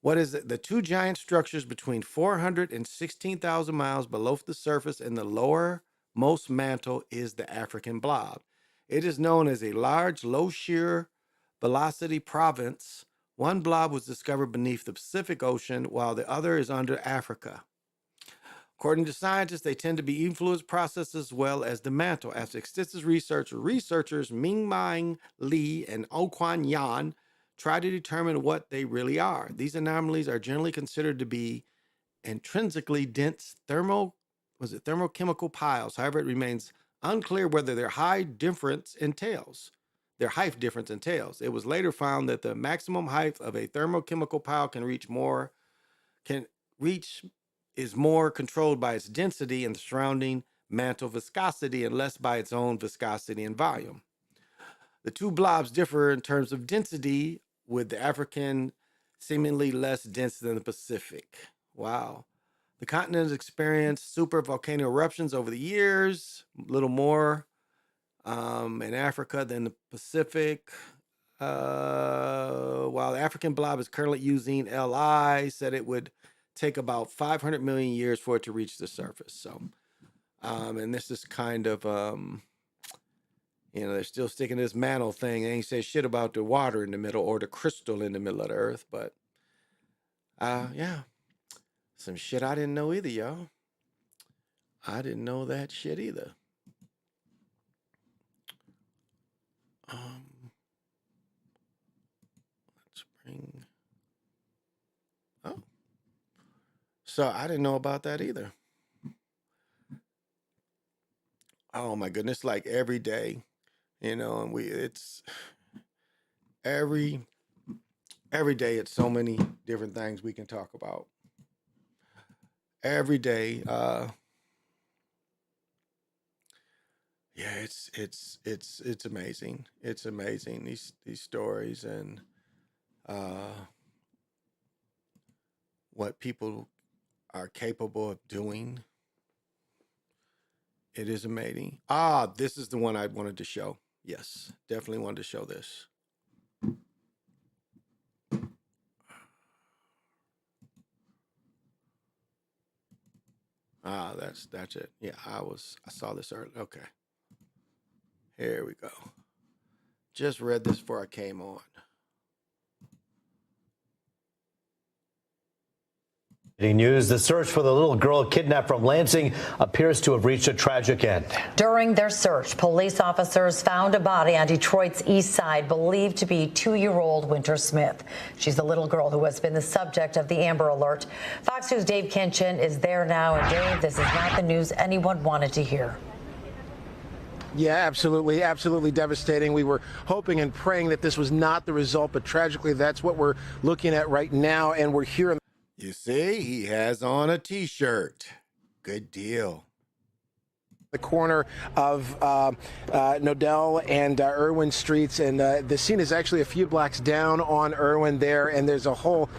What is it? The two giant structures between 400 and 16,000 miles below the surface in the lowermost mantle is the African blob. It is known as a large, low shear velocity province. One blob was discovered beneath the Pacific Ocean, while the other is under Africa. According to scientists, they tend to be influence processes as well as the mantle. After extensive research, researchers Ming-Ming Li and Oquan Yan try to determine what they really are. These anomalies are generally considered to be intrinsically dense thermochemical piles. However, it remains unclear whether their height difference entails. It was later found that the maximum height of a thermochemical pile is more controlled by its density and the surrounding mantle viscosity and less by its own viscosity and volume. The two blobs differ in terms of density, with the African seemingly less dense than the Pacific. Wow. The continent has experienced super volcano eruptions over the years, a little more in Africa than the Pacific. While the African blob is currently using LI, said it would take about 500 million years for it to reach the surface. So, and this is kind of, they're still sticking to this mantle thing. They ain't say shit about the water in the middle or the crystal in the middle of the earth, but yeah, some shit I didn't know either, y'all. I didn't know that shit either. Let's bring. Oh, so I didn't know about that either. Oh my goodness! Like every day, and it's every day. It's so many different things we can talk about. Every day, yeah, it's amazing. It's amazing these stories and what people are capable of doing. It is amazing. This is the one I wanted to show. Yes, definitely wanted to show this. That's it. Yeah, I saw this earlier. Okay. Here we go. Just read this before I came on. News, the search for the little girl kidnapped from Lansing appears to have reached a tragic end. During their search, police officers found a body on Detroit's east side believed to be 2-year-old Winter Smith. She's the little girl who has been the subject of the Amber Alert. Fox News' Dave Kinchin is there now. And Dave, this is not the news anyone wanted to hear. Yeah, absolutely. Absolutely devastating. We were hoping and praying that this was not the result, but tragically, that's what we're looking at right now. And we're here in You see, he has on a T-shirt. Good deal. the corner of Nodell and Irwin Streets, and the scene is actually a few blocks down on Irwin there, and there's a whole...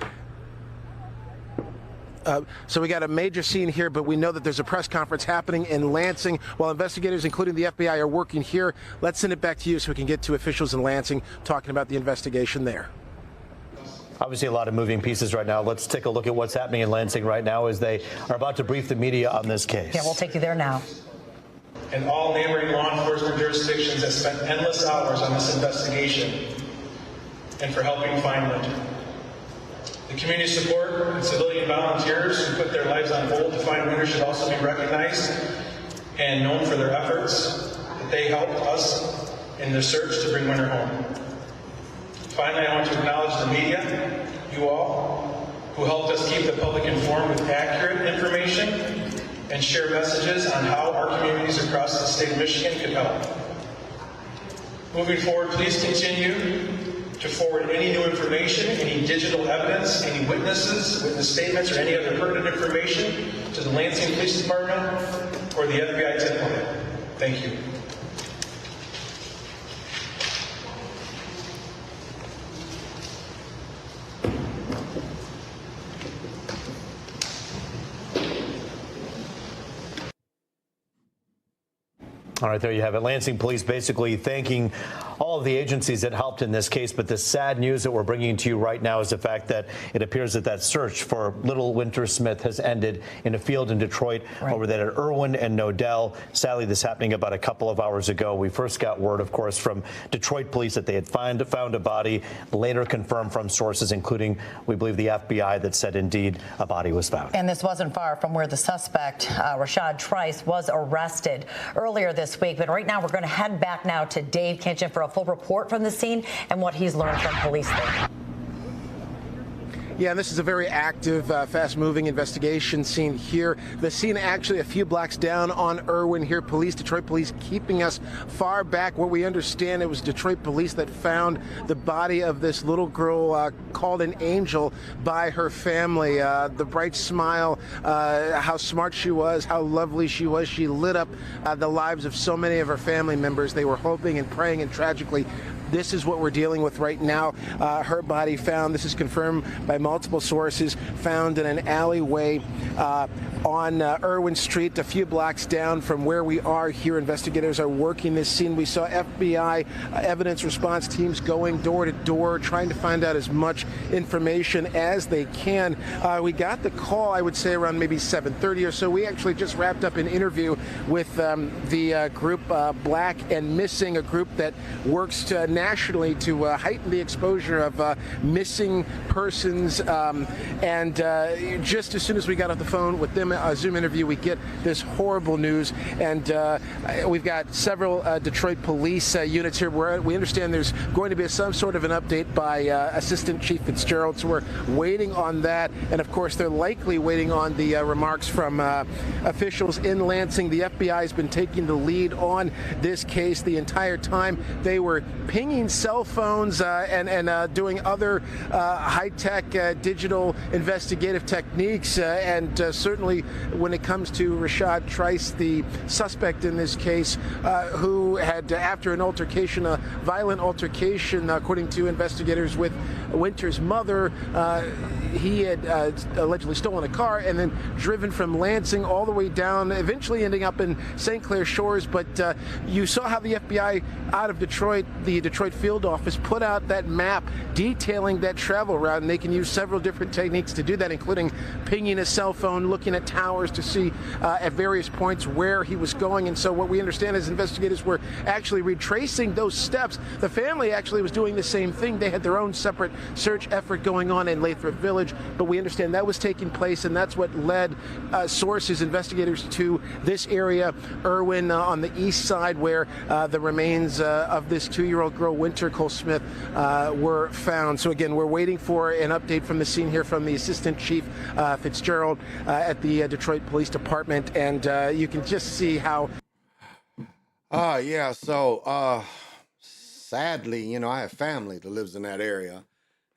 So we got a major scene here, but we know that there's a press conference happening in Lansing while investigators, including the FBI, are working here. Let's send it back to you so we can get to officials in Lansing talking about the investigation there. Obviously, a lot of moving pieces right now. Let's take a look at what's happening in Lansing right now as they are about to brief the media on this case. Yeah, we'll take you there now. And all neighboring law enforcement jurisdictions have spent endless hours on this investigation and for helping find Winter. The community support and civilian volunteers who put their lives on hold to find Winter should also be recognized and known for their efforts that they helped us in their search to bring Winter home. Finally, I want to acknowledge the media, you all, who helped us keep the public informed with accurate information and share messages on how our communities across the state of Michigan could help. Moving forward, please continue to forward any new information, any digital evidence, any witnesses, witness statements, or any other pertinent information to the Lansing Police Department or the FBI tip line. Thank you. All right, there you have it. Lansing police basically thanking all of the agencies that helped in this case. But the sad news that we're bringing to you right now is the fact that it appears that search for little Winter Smith has ended in a field in Detroit over there at Irwin and Nodell. Sadly, this happening about a couple of hours ago. We first got word, of course, from Detroit police that they had found a body, later confirmed from sources, including, we believe, the FBI, that said indeed a body was found. And this wasn't far from where the suspect, Rashad Trice, was arrested earlier this week. But right now, we're going to head back now to Dave Kinchin for a full report from the scene and what he's learned from police there. Yeah, and this is a very active, fast-moving investigation scene here. The scene actually a few blocks down on Irwin here. Detroit police keeping us far back. What we understand, it was Detroit police that found the body of this little girl called an angel by her family. The bright smile, how smart she was, how lovely she was. She lit up the lives of so many of her family members. They were hoping and praying, and tragically, this is what we're dealing with right now. Her body found, this is confirmed by multiple sources, found in an alleyway on Irwin Street, a few blocks down from where we are here. Investigators are working this scene. We saw FBI evidence response teams going door to door, trying to find out as much information as they can. We got the call, I would say, around maybe 7:30 or so. We actually just wrapped up an interview with the group Black and Missing, a group that works nationally to heighten the exposure of missing persons. And just as soon as we got off the phone with them, a Zoom interview, we get this horrible news. And we've got several Detroit police units here. We understand there's going to be some sort of an update by Assistant Chief Fitzgerald, so we're waiting on that. And of course, they're likely waiting on the remarks from officials in Lansing. The FBI has been taking the lead on this case the entire time. They were pinging cell phones and doing other high-tech digital investigative techniques. And certainly when it comes to Rashad Trice, the suspect in this case, who had, after an altercation, a violent altercation, according to investigators, with Winter's mother, he had allegedly stolen a car and then driven from Lansing all the way down, eventually ending up in St. Clair Shores. But you saw how the FBI out of Detroit, the Detroit field office, put out that map detailing that travel route, and they can use several different techniques to do that, including pinging a cell phone, looking at towers to see at various points where he was going. And so what we understand is investigators were actually retracing those steps. The family actually was doing the same thing. They had their own separate search effort going on in Lathrop Village, but we understand that was taking place, and that's what led sources, investigators, to this area, Irwin, on the east side, where the remains of this 2-year-old girl, Winter Cole Smith, were found. So again, we're waiting for an update from the scene here from the Assistant Chief Fitzgerald at the Detroit Police Department, and you can just see how. Yeah, so sadly, I have family that lives in that area,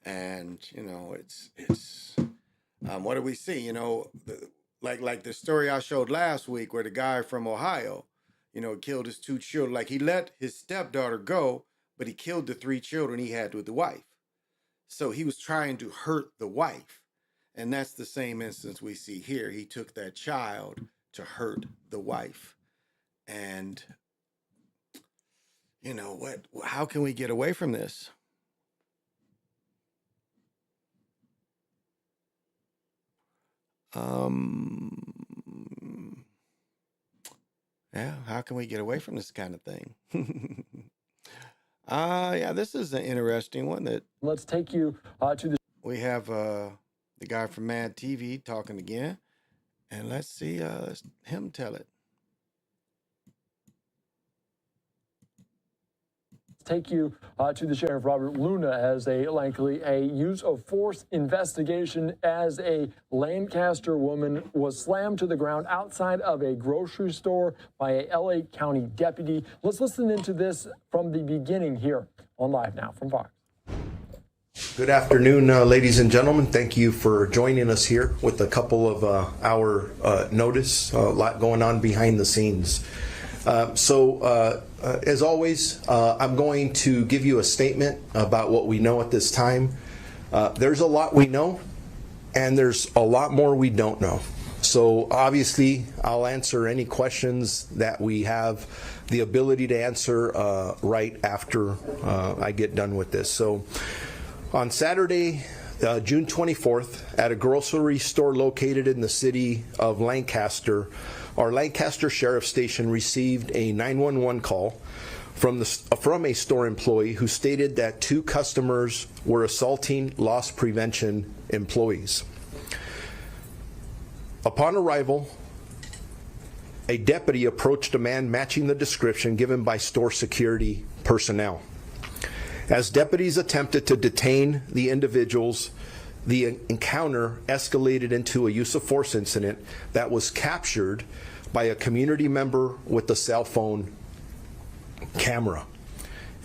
and it's what do we see? Like the story I showed last week, where the guy from Ohio, killed his 2 children. Like, he let his stepdaughter go, but he killed the 3 children he had with the wife. So he was trying to hurt the wife, and that's the same instance we see here. He took that child to hurt the wife, and what? How can we get away from this? Yeah, how can we get away from this kind of thing? Yeah, this is an interesting one. Let's take you to the. We have the guy from Mad TV talking again, and let's see him tell it. Take you to the Sheriff Robert Luna as likely a use of force investigation as a Lancaster woman was slammed to the ground outside of a grocery store by a LA County deputy. Let's listen into this from the beginning here on Live Now from Fox. Good afternoon, ladies and gentlemen. Thank you for joining us here with a couple of hour notice. A lot going on behind the scenes. As always, I'm going to give you a statement about what we know at this time. There's a lot we know, and there's a lot more we don't know. So obviously, I'll answer any questions that we have the ability to answer right after I get done with this. So on Saturday, June 24th, at a grocery store located in the city of Lancaster, our Lancaster Sheriff Station received a 911 call from a store employee who stated that 2 customers were assaulting loss prevention employees. Upon arrival, a deputy approached a man matching the description given by store security personnel. As deputies attempted to detain the individuals, the encounter escalated into a use of force incident that was captured by a community member with a cell phone camera.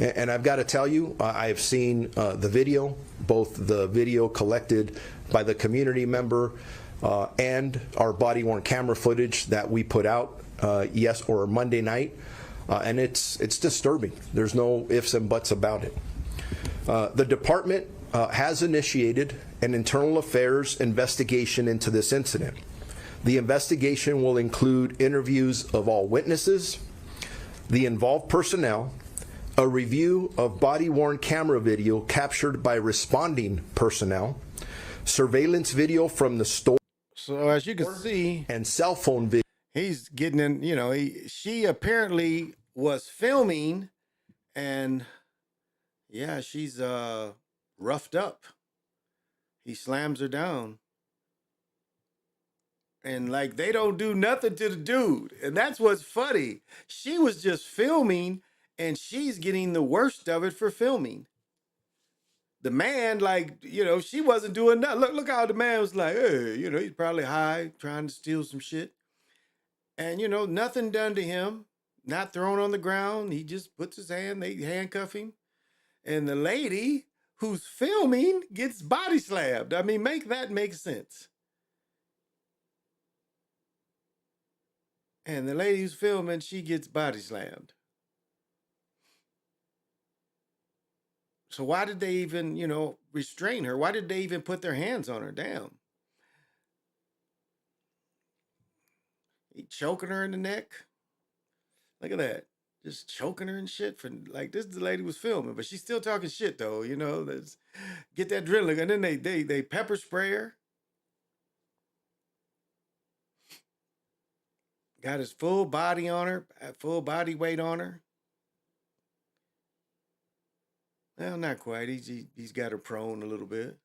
And I've got to tell you, I have seen the video, both the video collected by the community member and our body-worn camera footage that we put out Monday night. and it's disturbing. There's no ifs and buts about it. The department has initiated an internal affairs investigation into this incident. The investigation will include interviews of all witnesses, the involved personnel, a review of body-worn camera video captured by responding personnel, surveillance video from the store. So as you can see, and cell phone video. He's getting in, you know, she apparently was filming, and yeah, she's roughed up. He slams her down. And like they don't do nothing to the dude. And that's what's funny. She was just filming and she's getting the worst of it for filming. The man, like, you know, she wasn't doing nothing. Look how the man was like, hey, you know, he's probably high, trying to steal some shit. And, you know, nothing done to him, not thrown on the ground. He just puts his hand, they handcuff him. And the lady who's filming gets body slammed. I mean, make that make sense. And the lady who's filming, she gets body slammed. So why did they even, you know, restrain her? Why did they even put their hands on her? Damn. He choking her in the neck. Look at that. Just choking her and shit. For like, this is the lady was filming, but she's still talking shit though, you know. Let's get that adrenaline. And then they pepper spray her. Got his full body on her, full body weight on her. Well, not quite. He's got her prone a little bit.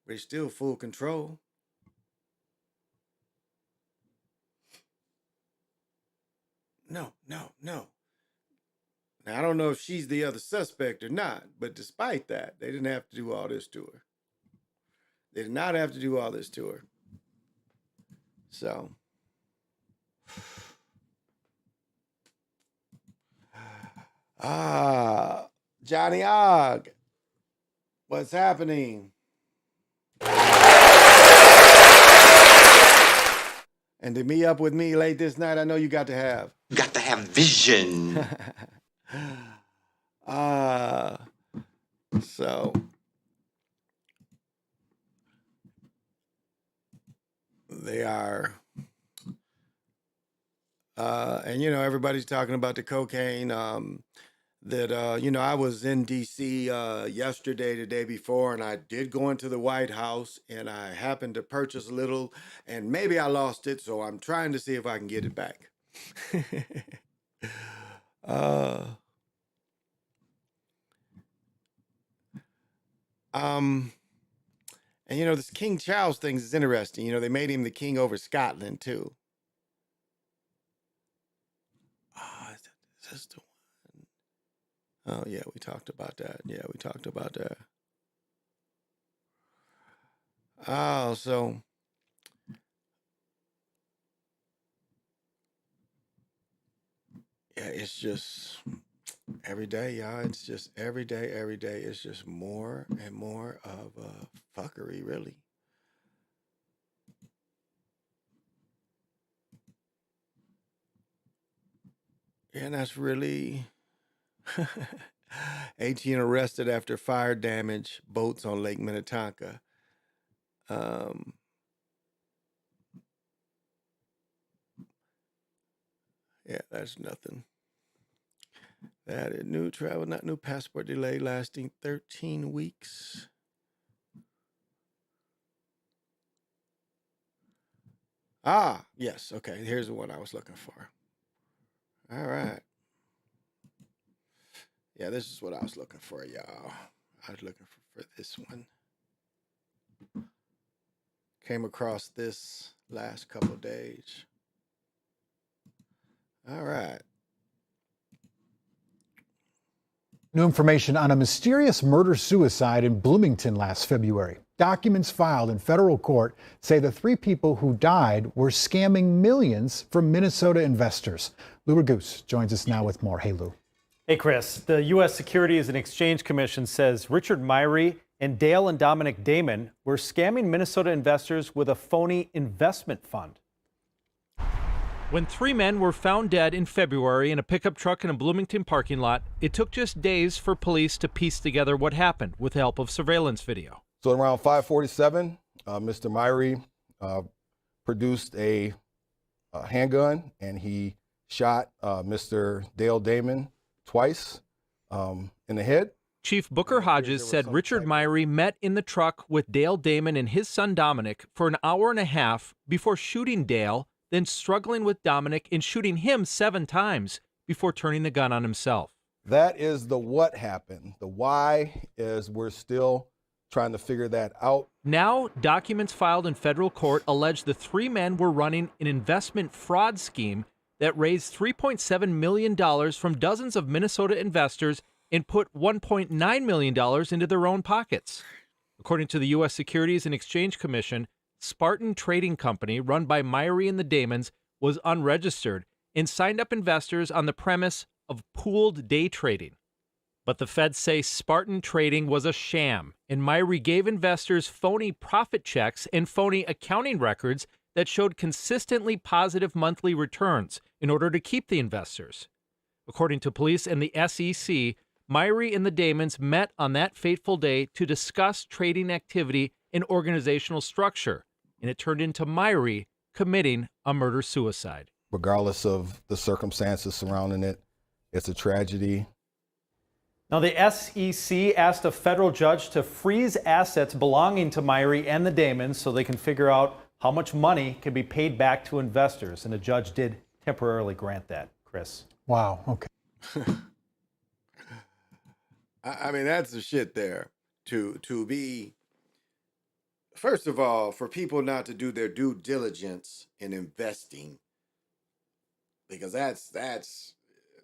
But he's still full control. No. Now, I don't know if she's the other suspect or not, but despite that, they didn't have to do all this to her. They did not have to do all this to her. So... Johnny Og, what's happening? And to meet up with me late this night, I know you got to have. You got to have vision. So they are. And, you know, everybody's talking about the cocaine that, you know, I was in D.C. Yesterday, the day before, and I did go into the White House, and I happened to purchase a little, and maybe I lost it, so I'm trying to see if I can get it back. And, you know, this King Charles thing is interesting. You know, they made him the king over Scotland, too. Is this the one? Oh, yeah, we talked about that. Oh, so. Yeah, it's just every day, y'all. It's just every day. It's just more and more of fuckery, really. And that's really 18 arrested after fire damage boats on Lake Minnetonka. Yeah, that's nothing. That is new travel, not new passport delay lasting 13 weeks. Yes. Okay, here's the one I was looking for. All right. Yeah, this is what I was looking for, y'all. I was looking for this one. Came across this last couple of days. All right. New information on a mysterious murder-suicide in Bloomington last February. Documents filed in federal court say the three people who died were scamming millions from Minnesota investors. Lou Raguse joins us now with more. Hey, Lou. Hey, Chris. The U.S. Securities and Exchange Commission says Richard Myrie and Dale and Dominic Damon were scamming Minnesota investors with a phony investment fund. When 3 men were found dead in February in a pickup truck in a Bloomington parking lot, it took just days for police to piece together what happened with the help of surveillance video. So around 5:47, Mr. Myrie produced a handgun and he shot Mr. Dale Damon twice in the head. Chief Booker Hodges said Richard Myrie met in the truck with Dale Damon and his son Dominic for an hour and a half before shooting Dale, then struggling with Dominic and shooting him 7 times before turning the gun on himself. That is the what happened. The why is we're still trying to figure that out. Now, documents filed in federal court allege the 3 men were running an investment fraud scheme that raised $3.7 million from dozens of Minnesota investors and put $1.9 million into their own pockets. According to the U.S. Securities and Exchange Commission, Spartan Trading Company, run by Myrie and the Damons, was unregistered and signed up investors on the premise of pooled day trading. But the feds say Spartan Trading was a sham, and Myrie gave investors phony profit checks and phony accounting records that showed consistently positive monthly returns in order to keep the investors. According to police and the SEC, Myrie and the Damons met on that fateful day to discuss trading activity and organizational structure, and it turned into Myrie committing a murder-suicide. Regardless of the circumstances surrounding it, it's a tragedy. Now, the SEC asked a federal judge to freeze assets belonging to Myrie and the Damons so they can figure out how much money can be paid back to investors, and the judge did temporarily grant that, Chris. Wow, okay. I mean, that's the shit there. To be, first of all, for people not to do their due diligence in investing, because that's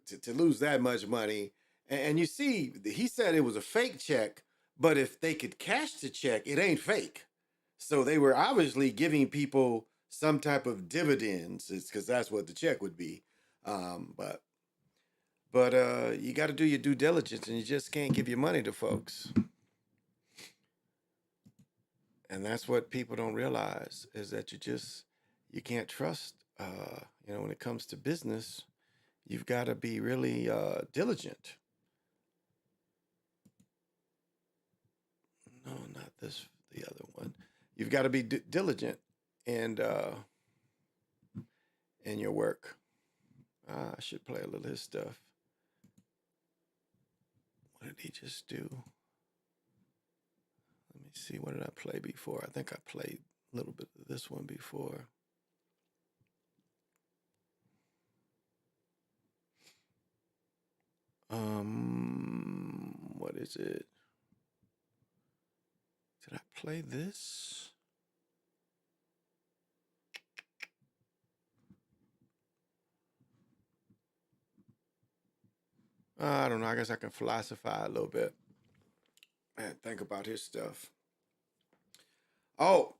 to lose that much money. And you see, he said it was a fake check, but if they could cash the check, it ain't fake. So they were obviously giving people some type of dividends, because that's what the check would be. But you got to do your due diligence, and you just can't give your money to folks. And that's what people don't realize, is that you can't trust, when it comes to business, you've got to be really diligent. No, not this, the other one. You've got to be diligent and in your work. I should play a little of his stuff. What did he just do? Let me see. What did I play before? I think I played a little bit of this one before. What is it? Did I play this? I don't know. I guess I can philosophize a little bit and think about his stuff. Oh,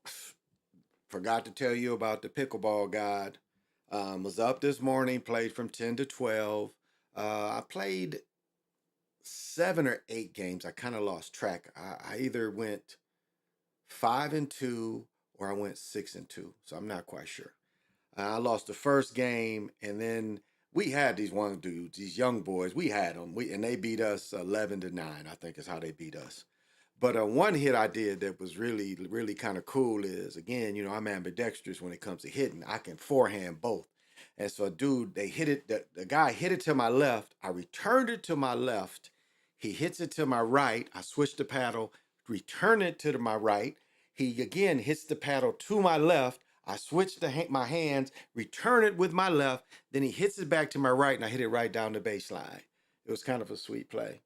forgot to tell you about the pickleball guide. Was up this morning, played from 10 to 12. I played 7 or 8 games. I kind of lost track. I either went 5-2 or I went 6-2. So I'm not quite sure. I lost the first game, and then we had these one dudes, these young boys. We had them, and they beat us 11-9. I think is how they beat us. But one hit I did that was really, really kind of cool is, again, I'm ambidextrous when it comes to hitting. I can forehand both. And so, dude, they hit it. The guy hit it to my left. I returned it to my left. He hits it to my right. I switch the paddle, return it to my right. He again hits the paddle to my left. I switch my hands, return it with my left. Then he hits it back to my right, and I hit it right down the baseline. It was kind of a sweet play.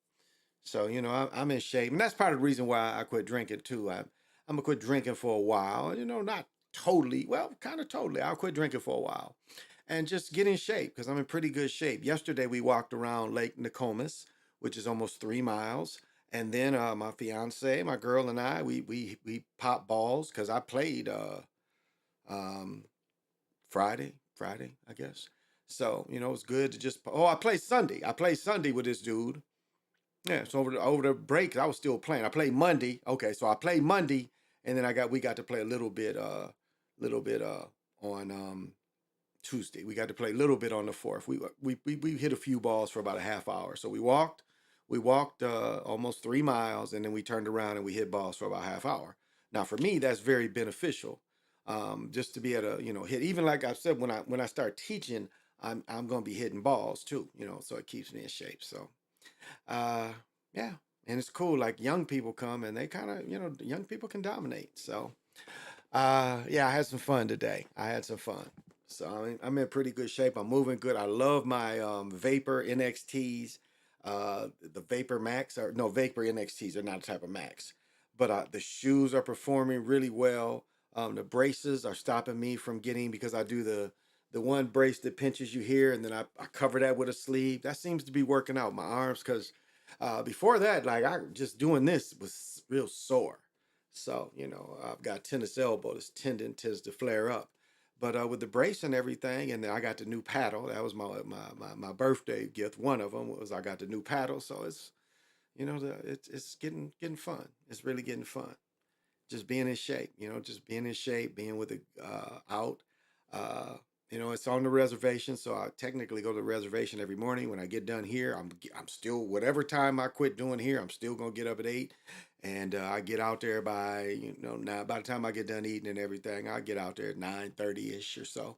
So, I'm in shape. And that's part of the reason why I quit drinking, too. I'm going to quit drinking for a while. Not totally. Well, kind of totally. I'll quit drinking for a while. And just get in shape, because I'm in pretty good shape. Yesterday, we walked around Lake Nokomis, which is almost 3 miles. And then my fiance, my girl, and I, we popped balls, because I played Friday, I guess. So, it was good to just, I played Sunday. I played Sunday with this dude. Yeah, so over the break, I was still playing. I played Monday. Okay, so I played Monday, and then we got to play a little bit on Tuesday. We got to play a little bit on the 4th. We hit a few balls for about a half hour. So we walked almost 3 miles, and then we turned around and we hit balls for about a half hour. Now for me, that's very beneficial, just to be able to hit. Even like I said, when I start teaching, I'm going to be hitting balls too. So it keeps me in shape. So yeah, and it's cool. Like young people come and they kind of young people can dominate. So yeah, I had some fun today. I had some fun. So I'm in pretty good shape. I'm moving good. I love my Vapor NXTs. The Vapor Max Vapor NXTs are not a type of Max, but the shoes are performing really well. The braces are stopping me from getting, because I do the one brace that pinches you here, and then I cover that with a sleeve. That seems to be working out my arms, because before that, like I just doing this was real sore. So, I've got tennis elbow. This tendon tends to flare up. But with the brace and everything, and then I got the new paddle. That was my birthday gift. One of them was I got the new paddle. So it's, it's getting fun. It's really getting fun. Just being in shape, just being in shape, being with it out. It's on the reservation, so I technically go to the reservation every morning. When I get done here, I'm still, whatever time I quit doing here, I'm still gonna get up at 8, and I get out there by now. By the time I get done eating and everything, I get out there at 9:30 ish or so,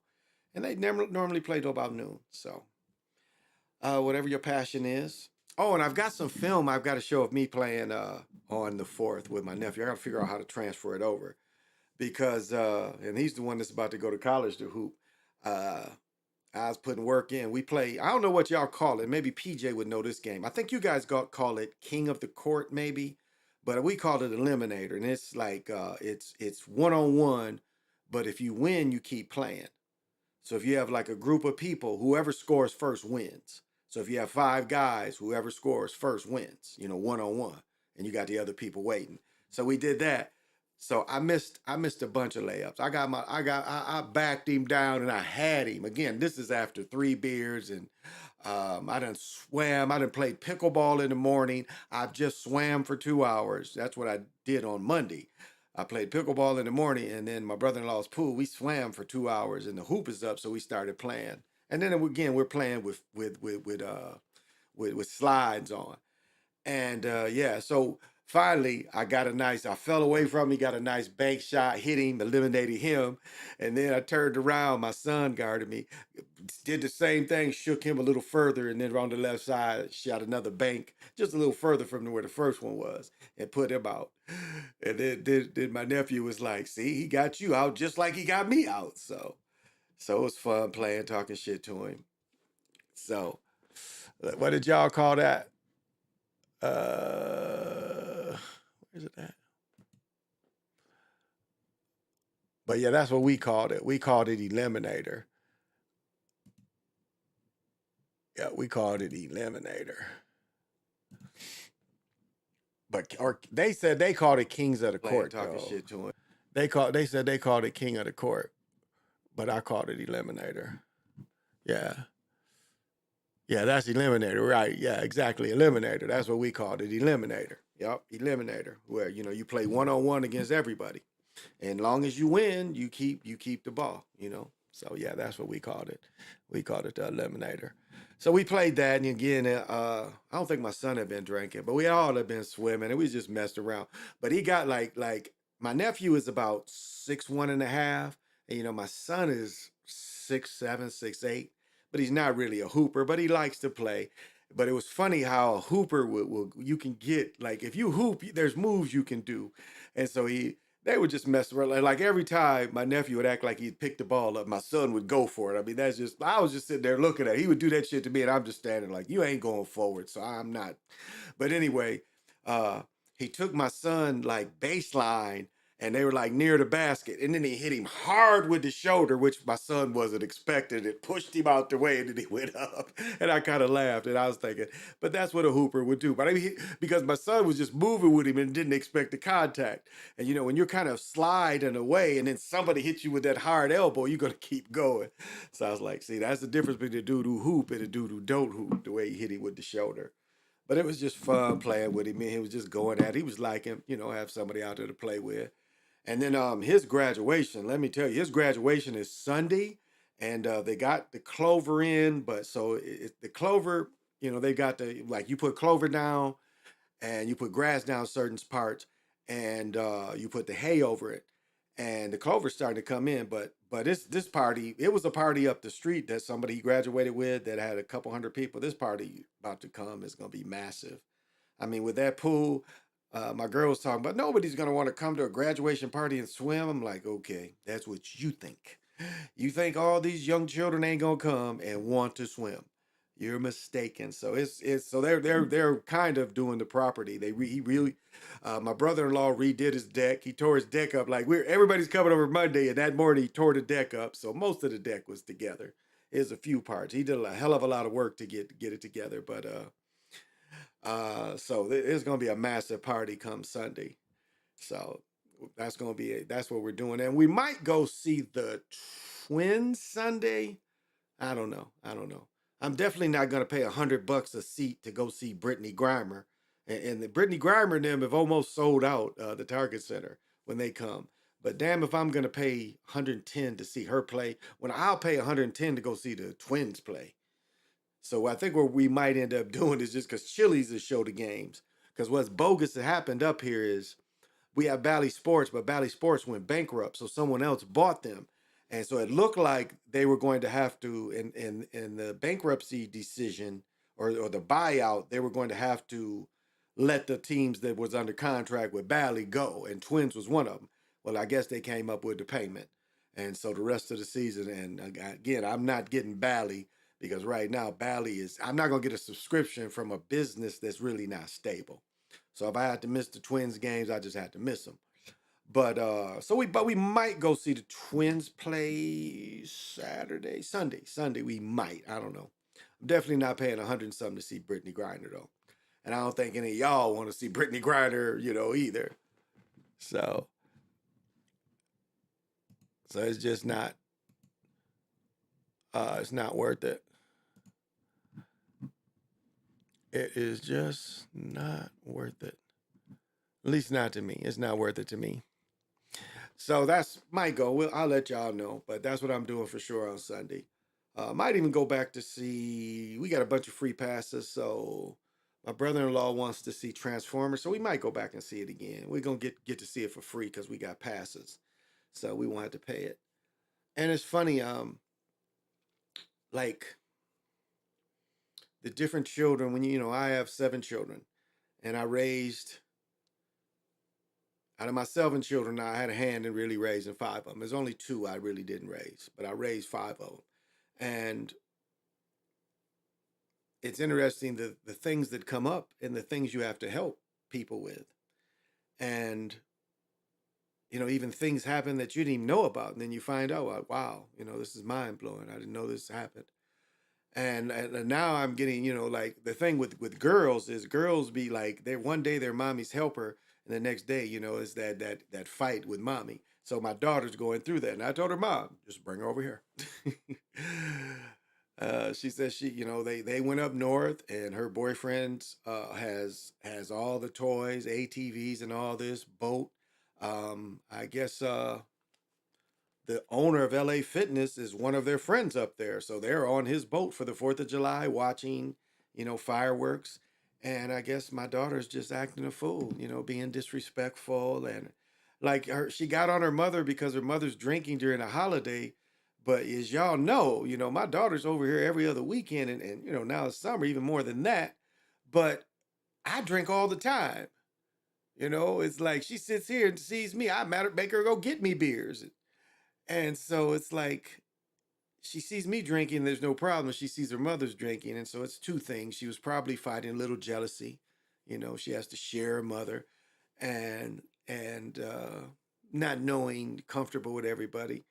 and they normally play till about noon. So whatever your passion is. Oh, and I've got some film I've got to show of me playing on the 4th with my nephew. I got to figure out how to transfer it over, because and he's the one that's about to go to college to hoop. I was putting work in. We play, I don't know what y'all call it. Maybe PJ would know this game. I think you guys call it King of the Court, maybe, but we call it Eliminator. And it's like it's one-on-one, but if you win, you keep playing. So if you have like a group of people, whoever scores first wins. So if you have 5 guys, whoever scores first wins, one-on-one, and you got the other people waiting. So we did that. So I missed a bunch of layups. I backed him down and I had him. Again, this is after 3 beers, and I done swam. I done played pickleball in the morning. I've just swam for 2 hours. That's what I did on Monday. I played pickleball in the morning, and then my brother-in-law's pool, we swam for 2 hours, and the hoop is up, so we started playing. And then again, we're playing with slides on. And yeah, so finally I fell away from him, got a nice bank shot, hit him, eliminated him. And then I turned around, my son guarded me, did the same thing, shook him a little further, and then on the left side, shot another bank, just a little further from where the first one was, and put him out. And then my nephew was like, see, he got you out just like he got me out. So it was fun playing, talking shit to him. So what did y'all call that? Where's it at? But yeah, that's what we called it. We called it Eliminator. Yeah, we called it Eliminator. Or they said they called it Kings of the Court. Talking shit to him. They said they called it King of the Court, but I called it Eliminator. Yeah. Yeah, that's Eliminator, right? Yeah, exactly. Eliminator. That's what we called it. Eliminator. Yep, Eliminator. Where you play one-on-one against everybody, and long as you win, you keep the ball. So yeah, that's what we called it. We called it the Eliminator. So we played that, and again, I don't think my son had been drinking, but we all had been swimming, and we just messed around. But he got like my nephew is about 6'1.5", and my son is 6'7", 6'8". But he's not really a hooper, but he likes to play. But it was funny how a hooper will you can get, like, if you hoop, there's moves you can do. And so they would just mess around. Like every time my nephew would act like he'd pick the ball up, my son would go for it. I mean, I was just sitting there looking at it. He would do that shit to me, and I'm just standing like, you ain't going forward, so I'm not. But anyway, he took my son like baseline, and they were like near the basket. And then he hit him hard with the shoulder, which my son wasn't expecting. It pushed him out the way, and then he went up. And I kind of laughed, and I was thinking, but that's what a hooper would do. But I mean, because my son was just moving with him and didn't expect the contact. And when you're kind of sliding away, and then somebody hits you with that hard elbow, you're going to keep going. So I was like, see, that's the difference between the dude who hoop and the dude who don't hoop, the way he hit him with the shoulder. But it was just fun playing with him. And he was just going at it. He was like him, have somebody out there to play with. And then his graduation, let me tell you, his graduation is Sunday, and they got the clover in, but so the clover, they got the, like, you put clover down and you put grass down certain parts, and you put the hay over it, and the clover's starting to come in. But this party, it was a party up the street that somebody he graduated with that had a couple hundred people. This party about to come is going to be massive. I mean, with that pool, my girl was talking about nobody's going to want to come to a graduation party and swim. I'm like, okay, that's what you think. You think all these young children ain't gonna come and want to swim? You're mistaken. So it's so they're kind of doing the property. He really, my brother-in-law redid his deck. He tore his deck up like everybody's coming over Monday, and that morning he tore the deck up. So most of the deck was together. There's a few parts. He did a hell of a lot of work to get it together. But so there's gonna be a massive party come Sunday. So that's what we're doing, and we might go see the Twins Sunday. I don't know. I'm definitely not gonna pay $100 a seat to go see Brittany Griner, and the Brittany Griner and them have almost sold out the Target Center when they come. But damn, if I'm gonna pay 110 to see her play, when I'll pay 110 to go see the Twins play. So I think what we might end up doing is just because Chili's is show the games. Because what's bogus that happened up here is we have Bally Sports, but Bally Sports went bankrupt, so someone else bought them. And so it looked like they were going to have to, in the bankruptcy decision or the buyout, they were going to have to let the teams that was under contract with Bally go, and Twins was one of them. Well, I guess they came up with the payment. And so the rest of the season, and again, I'm not getting Bally because right now I'm not going to get a subscription from a business that's really not stable. So if I had to miss the Twins games, I just had to miss them. But we might go see the Twins play Sunday. We might. I don't know. I'm definitely not paying 100 and something to see Brittany Griner though, and I don't think any of y'all want to see Brittany Griner, either. So it's just not. It's not worth it. It is just not worth it. At least not to me. It's not worth it to me. So that's my goal. I'll let y'all know, but that's what I'm doing for sure on Sunday. Might even go back to see. We got a bunch of free passes, so my brother-in-law wants to see Transformers, so we might go back and see it again. We're gonna get to see it for free because we got passes, so we won't have to pay it. And it's funny, like the different children. When I have 7 children, and I raised. Out of my 7 children, I had a hand in really raising 5 of them. There's only 2 I really didn't raise, but I raised 5 of them. And it's interesting the things that come up and the things you have to help people with. And, even things happen that you didn't even know about. And then you find out, like, wow, this is mind blowing. I didn't know this happened. And now I'm getting, like the thing with girls is girls be like, one day their mommy's helper. And the next day, is that fight with mommy. So my daughter's going through that. And I told her, Mom, just bring her over here. She says they went up north and her boyfriend has all the toys, ATVs and all this boat. I guess the owner of LA Fitness is one of their friends up there. So they're on his boat for the 4th of July watching, fireworks. And I guess my daughter's just acting a fool, being disrespectful. And like she got on her mother because her mother's drinking during a holiday. But as y'all know, my daughter's over here every other weekend. And now it's summer, even more than that. But I drink all the time. It's like she sits here and sees me. I make her go get me beers. And so it's like she sees me drinking, there's no problem. She sees her mother's drinking. And so it's 2 things. She was probably fighting a little jealousy. She has to share her mother and not knowing comfortable with everybody.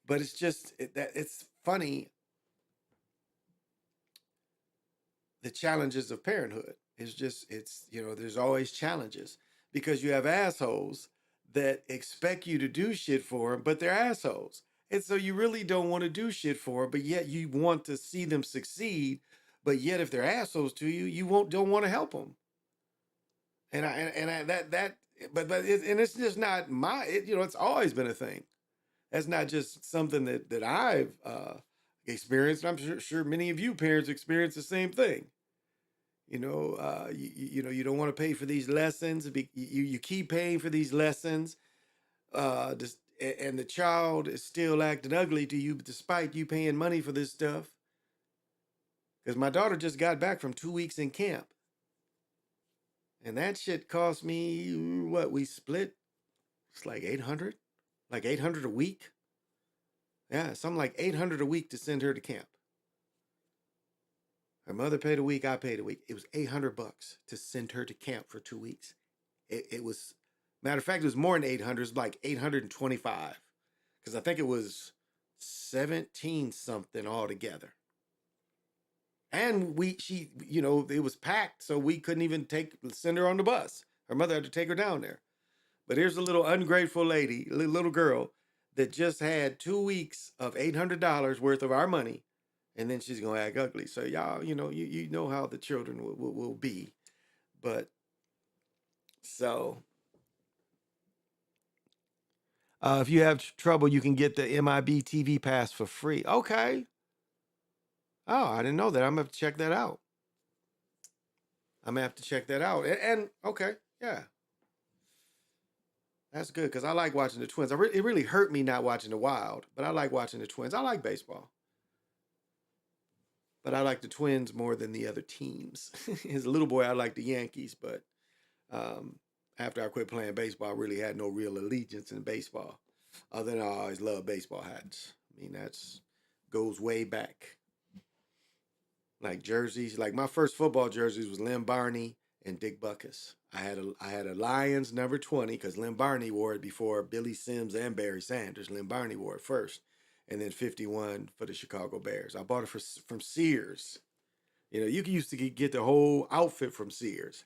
But it's just that it's funny. The challenges of parenthood is just, there's always challenges because you have assholes that expect you to do shit for them, but they're assholes. And so you really don't want to do shit for them, but yet you want to see them succeed. But yet if they're assholes to you, you don't want to help them. But it's just not it's always been a thing. That's not just something that I've experienced. I'm sure many of you parents experience the same thing. You don't want to pay for these lessons. You keep paying for these lessons, and the child is still acting ugly to you despite you paying money for this stuff. Because my daughter just got back from 2 weeks in camp. And that shit cost me, what, we split? It's like 800? Like 800 a week? Yeah, something like 800 a week to send her to camp. Her mother paid a week, I paid a week. It was $800 to send her to camp for 2 weeks. It was, matter of fact, it was more than 800. It was like 825. Because I think it was 17 something altogether. And it was packed, so we couldn't even send her on the bus. Her mother had to take her down there. But here's a little ungrateful lady, little girl, that just had 2 weeks of $800 worth of our money, and then she's gonna act ugly. So y'all, you know how the children will be. But so if you have trouble, you can get the MIB TV pass for free. Okay. Oh, I didn't know that. I'm gonna have to check that out. And okay, yeah. That's good because I like watching the Twins. It really hurt me not watching the Wild, but I like watching the Twins. I like baseball, but I like the Twins more than the other teams. As a little boy, I liked the Yankees, but after I quit playing baseball, I really had no real allegiance in baseball, other than I always loved baseball hats. I mean, that's goes way back. Like jerseys, like my first football jerseys was Lynn Barney and Dick Butkus. I had a Lions number 20 because Lynn Barney wore it before Billy Sims and Barry Sanders. Lynn Barney wore it first, and then 51 for the Chicago Bears. I bought it from Sears. You used to get the whole outfit from Sears.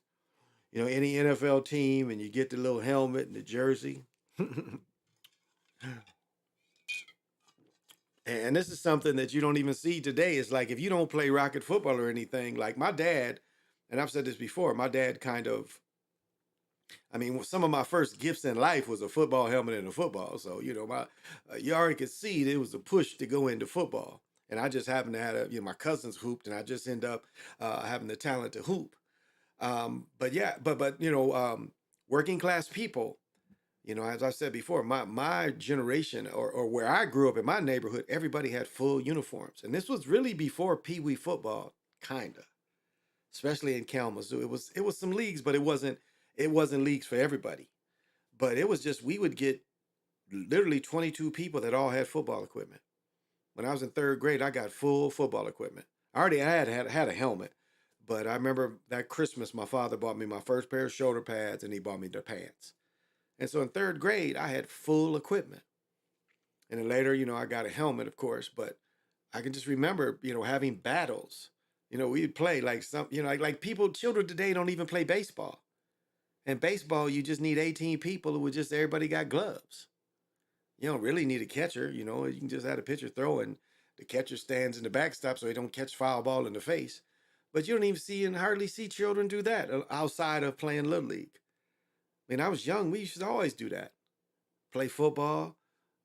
Any NFL team, and you get the little helmet and the jersey. And this is something that you don't even see today. It's like if you don't play rocket football or anything, like my dad, and I've said this before, my dad some of my first gifts in life was a football helmet and a football. So, you already could see it was a push to go into football. And I just happened to have, my cousins hooped, and I just end up having the talent to hoop. Working class people, as I said before, my generation or where I grew up in my neighborhood, everybody had full uniforms. And this was really before Pee Wee football, kinda, especially in Kalamazoo. It was some leagues, but it wasn't leagues for everybody. But it was just, we would get literally 22 people that all had football equipment. When I was in third grade, I got full football equipment. I already had a helmet, but I remember that Christmas, my father bought me my first pair of shoulder pads, and he bought me the pants. And so in third grade, I had full equipment. And then later, I got a helmet, of course, but I can just remember, having battles. We'd play like children today don't even play baseball. And baseball, you just need 18 people who everybody got gloves. You don't really need a catcher, you can just have a pitcher throw, and the catcher stands in the backstop so he don't catch foul ball in the face. But you don't even hardly see children do that outside of playing Little League. When I was young, we used to always do that. Play football,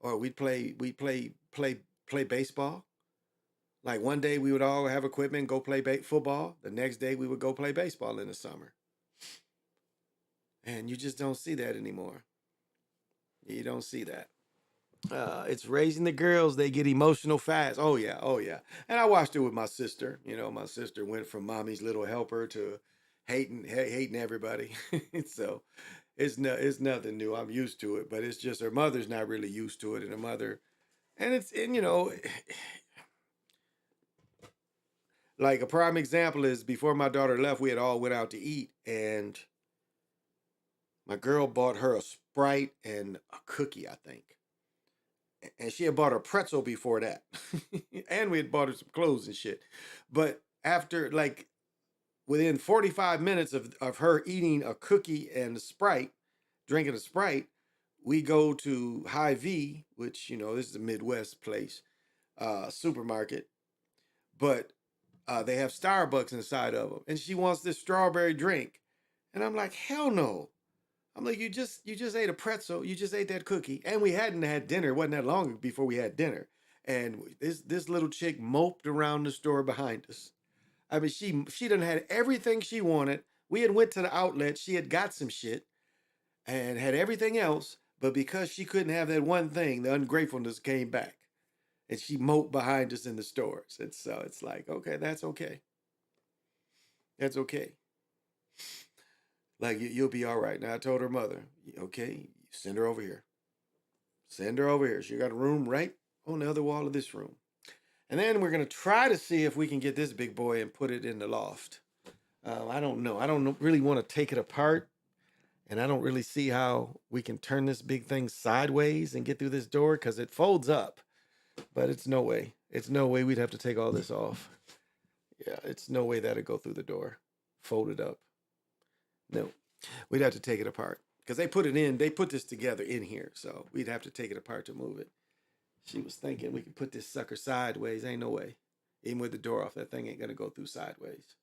or we'd play baseball. Like one day we would all have equipment and go play football. The next day we would go play baseball in the summer. And you just don't see that anymore. You don't see that. It's raising the girls. They get emotional fast. Oh yeah. And I watched it with my sister. My sister went from mommy's little helper to hating everybody. So it's nothing new. I'm used to it, but it's just her mother's not really used to it, and her mother, like a prime example is before my daughter left, we had all went out to eat, and my girl bought her a Sprite and a cookie, I think. And she had bought a pretzel before that. And we had bought her some clothes and shit. But after, within 45 minutes of her eating a cookie and a Sprite, drinking a Sprite, we go to Hy-Vee, which, this is a Midwest place, supermarket. But they have Starbucks inside of them. And she wants this strawberry drink. And I'm like, hell no. I'm like, you just ate a pretzel, you just ate that cookie, and we hadn't had dinner. It wasn't that long before we had dinner, and this little chick moped around the store behind us. I mean, she done had everything she wanted. We had went to the outlet. She had got some shit and had everything else, but because she couldn't have that one thing, the ungratefulness came back, and she moped behind us in the stores. And so it's like, okay, that's okay. That's okay. Like you'll be all right. Now I told her mother, okay, send her over here. Send her over here. She got a room right on the other wall of this room. And then we're gonna try to see if we can get this big boy and put it in the loft. I don't know. I don't really want to take it apart, and I don't really see how we can turn this big thing sideways and get through this door because it folds up. But it's no way. It's no way we'd have to take all this off. Yeah, it's no way that'd go through the door, folded up. No, we'd have to take it apart because they put it in. They put this together in here, so we'd have to take it apart to move it. She was thinking we could put this sucker sideways. Ain't no way. Even with the door off, that thing ain't gonna go through sideways.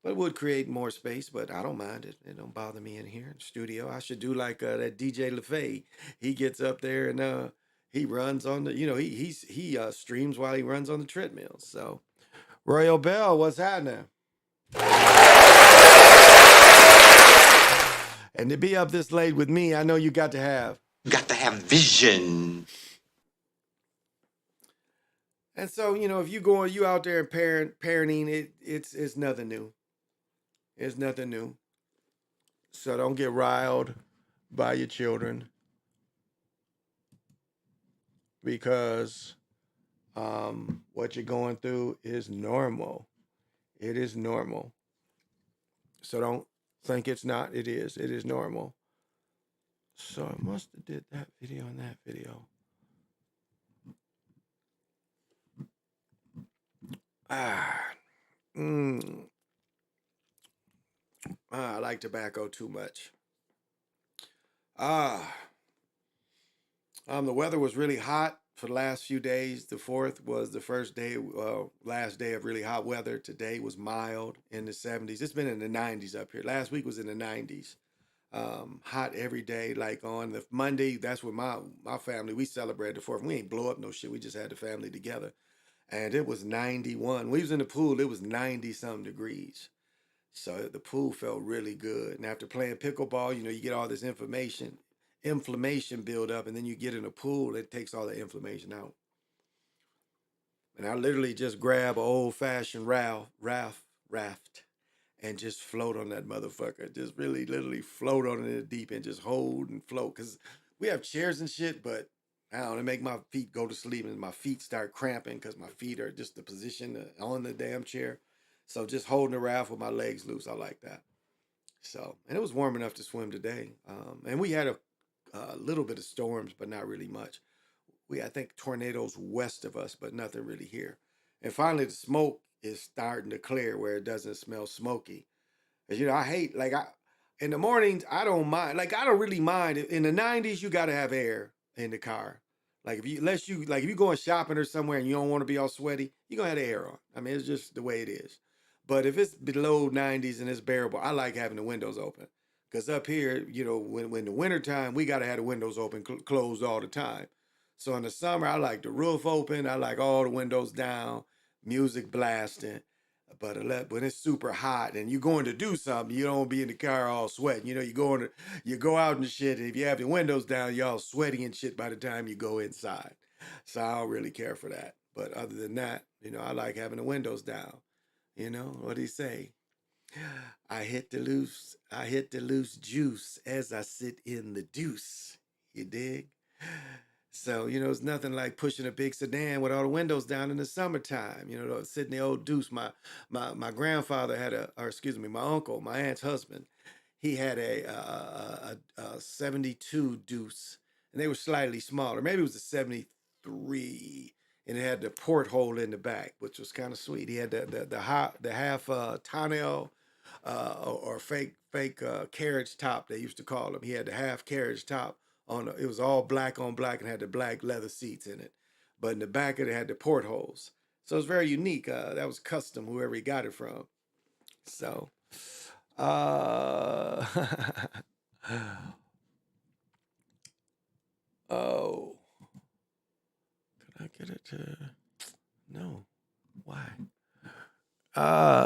But it would create more space, but I don't mind it. It don't bother me in here in the studio. I should do like that DJ LaFay. He gets up there and he runs on the, he streams while he runs on the treadmill. So, Royal Bell, what's happening? And to be up this late with me, I know you got to have vision. And so, if you out there and parenting, it's nothing new. It's nothing new. So don't get riled by your children because what you're going through is normal. It is normal. So don't think it's not. It is. It is normal. So I must have did that video and that video. I like tobacco too much. The weather was really hot for the last few days. The 4th was the first day, last day of really hot weather. Today was mild in the 70s. It's been in the 90s up here. Last week was in the 90s. Hot every day. Like on the Monday, that's when my family, we celebrated the 4th. We ain't blow up no shit. We just had the family together. And it was 91. We was in the pool, it was 90-something degrees. So the pool felt really good. And after playing pickleball, you get all this inflammation build up, and then you get in a pool, it takes all the inflammation out. And I literally just grab an old-fashioned raft and just float on that motherfucker. Just really literally float on it in the deep and just hold and float. Because we have chairs and shit, but I don't know, it make my feet go to sleep and my feet start cramping because my feet are just the position on the damn chair. So just holding the raft with my legs loose, I like that. So, and it was warm enough to swim today. And we had a little bit of storms, but not really much. I think tornadoes west of us, but nothing really here. And finally, the smoke is starting to clear where it doesn't smell smoky. As I hate, in the mornings, I don't mind. I don't really mind. In the 90s, you got to have air in the car. If you're going shopping or somewhere and you don't want to be all sweaty, you're going to have the air on. I mean, it's just the way it is. But if it's below 90s and it's bearable, I like having the windows open. Because up here, when the wintertime, we got to have the windows open, closed all the time. So in the summer, I like the roof open. I like all the windows down, music blasting. But when it's super hot and you're going to do something, you don't be in the car all sweating. You go out and shit. And if you have the windows down, you're all sweaty and shit by the time you go inside. So I don't really care for that. But other than that, I like having the windows down. What do you say? I hit the loose juice as I sit in the deuce. You dig? So, it's nothing like pushing a big sedan with all the windows down in the summertime. Sitting the old deuce. My grandfather had my uncle, my aunt's husband, he had a 72 deuce, and they were slightly smaller. Maybe it was a 73, and it had the porthole in the back, which was kind of sweet. He had the half tonneau or fake carriage top, they used to call them. He had the half carriage top. It was all black on black and had the black leather seats in it. But in the back of it had the portholes. So it was very unique. That was custom, whoever he got it from. So, Oh, could I get it to? No. Why?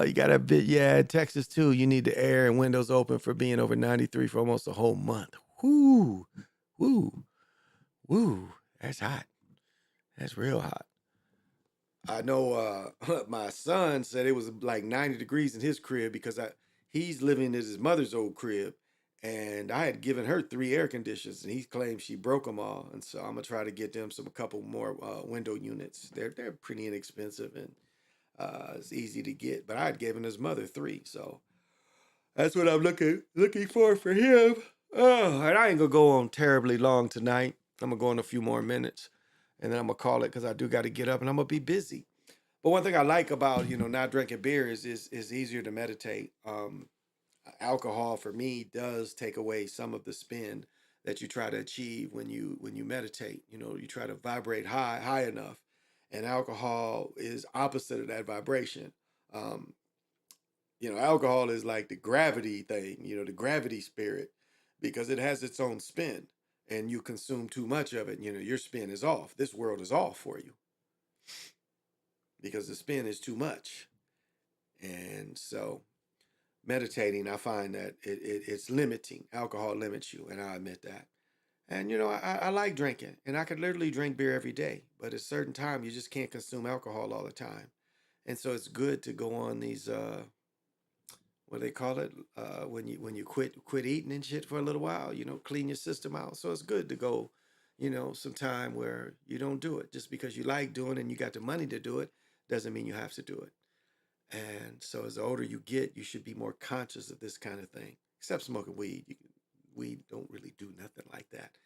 You got a bit. Yeah, in Texas too. You need the air and windows open for being over 93 for almost a whole month. Whoo, woo, woo. That's hot. That's real hot. I know my son said it was like 90 degrees in his crib because he's living in his mother's old crib. And I had given her 3 air conditioners, and he claims she broke them all. And so I'm gonna try to get them a couple more window units. They're pretty inexpensive and it's easy to get. But I had given his mother 3, so that's what I'm looking for him. Oh, and I ain't gonna go on terribly long tonight. I'm gonna go in a few more minutes, and then I'm gonna call it because I do got to get up and I'm gonna be busy. But one thing I like about not drinking beer is easier to meditate. Alcohol for me does take away some of the spin that you try to achieve when you meditate. You try to vibrate high enough, and alcohol is opposite of that vibration. Um, Alcohol is like the gravity thing, the gravity spirit, because it has its own spin, and you consume too much of it, your spin is off. This world is off for you because the spin is too much. And so meditating, I find that it's limiting. Alcohol limits you, and I admit that. And I like drinking, and I could literally drink beer every day, but at a certain time, you just can't consume alcohol all the time. And so it's good to go on these what do they call it, when you quit eating and shit for a little while, clean your system out. So it's good to go, some time where you don't do it just because you like doing it and you got the money to do it doesn't mean you have to do it. And so as the older you get, you should be more conscious of this kind of thing. Except smoking weed. Weed don't really do nothing like that.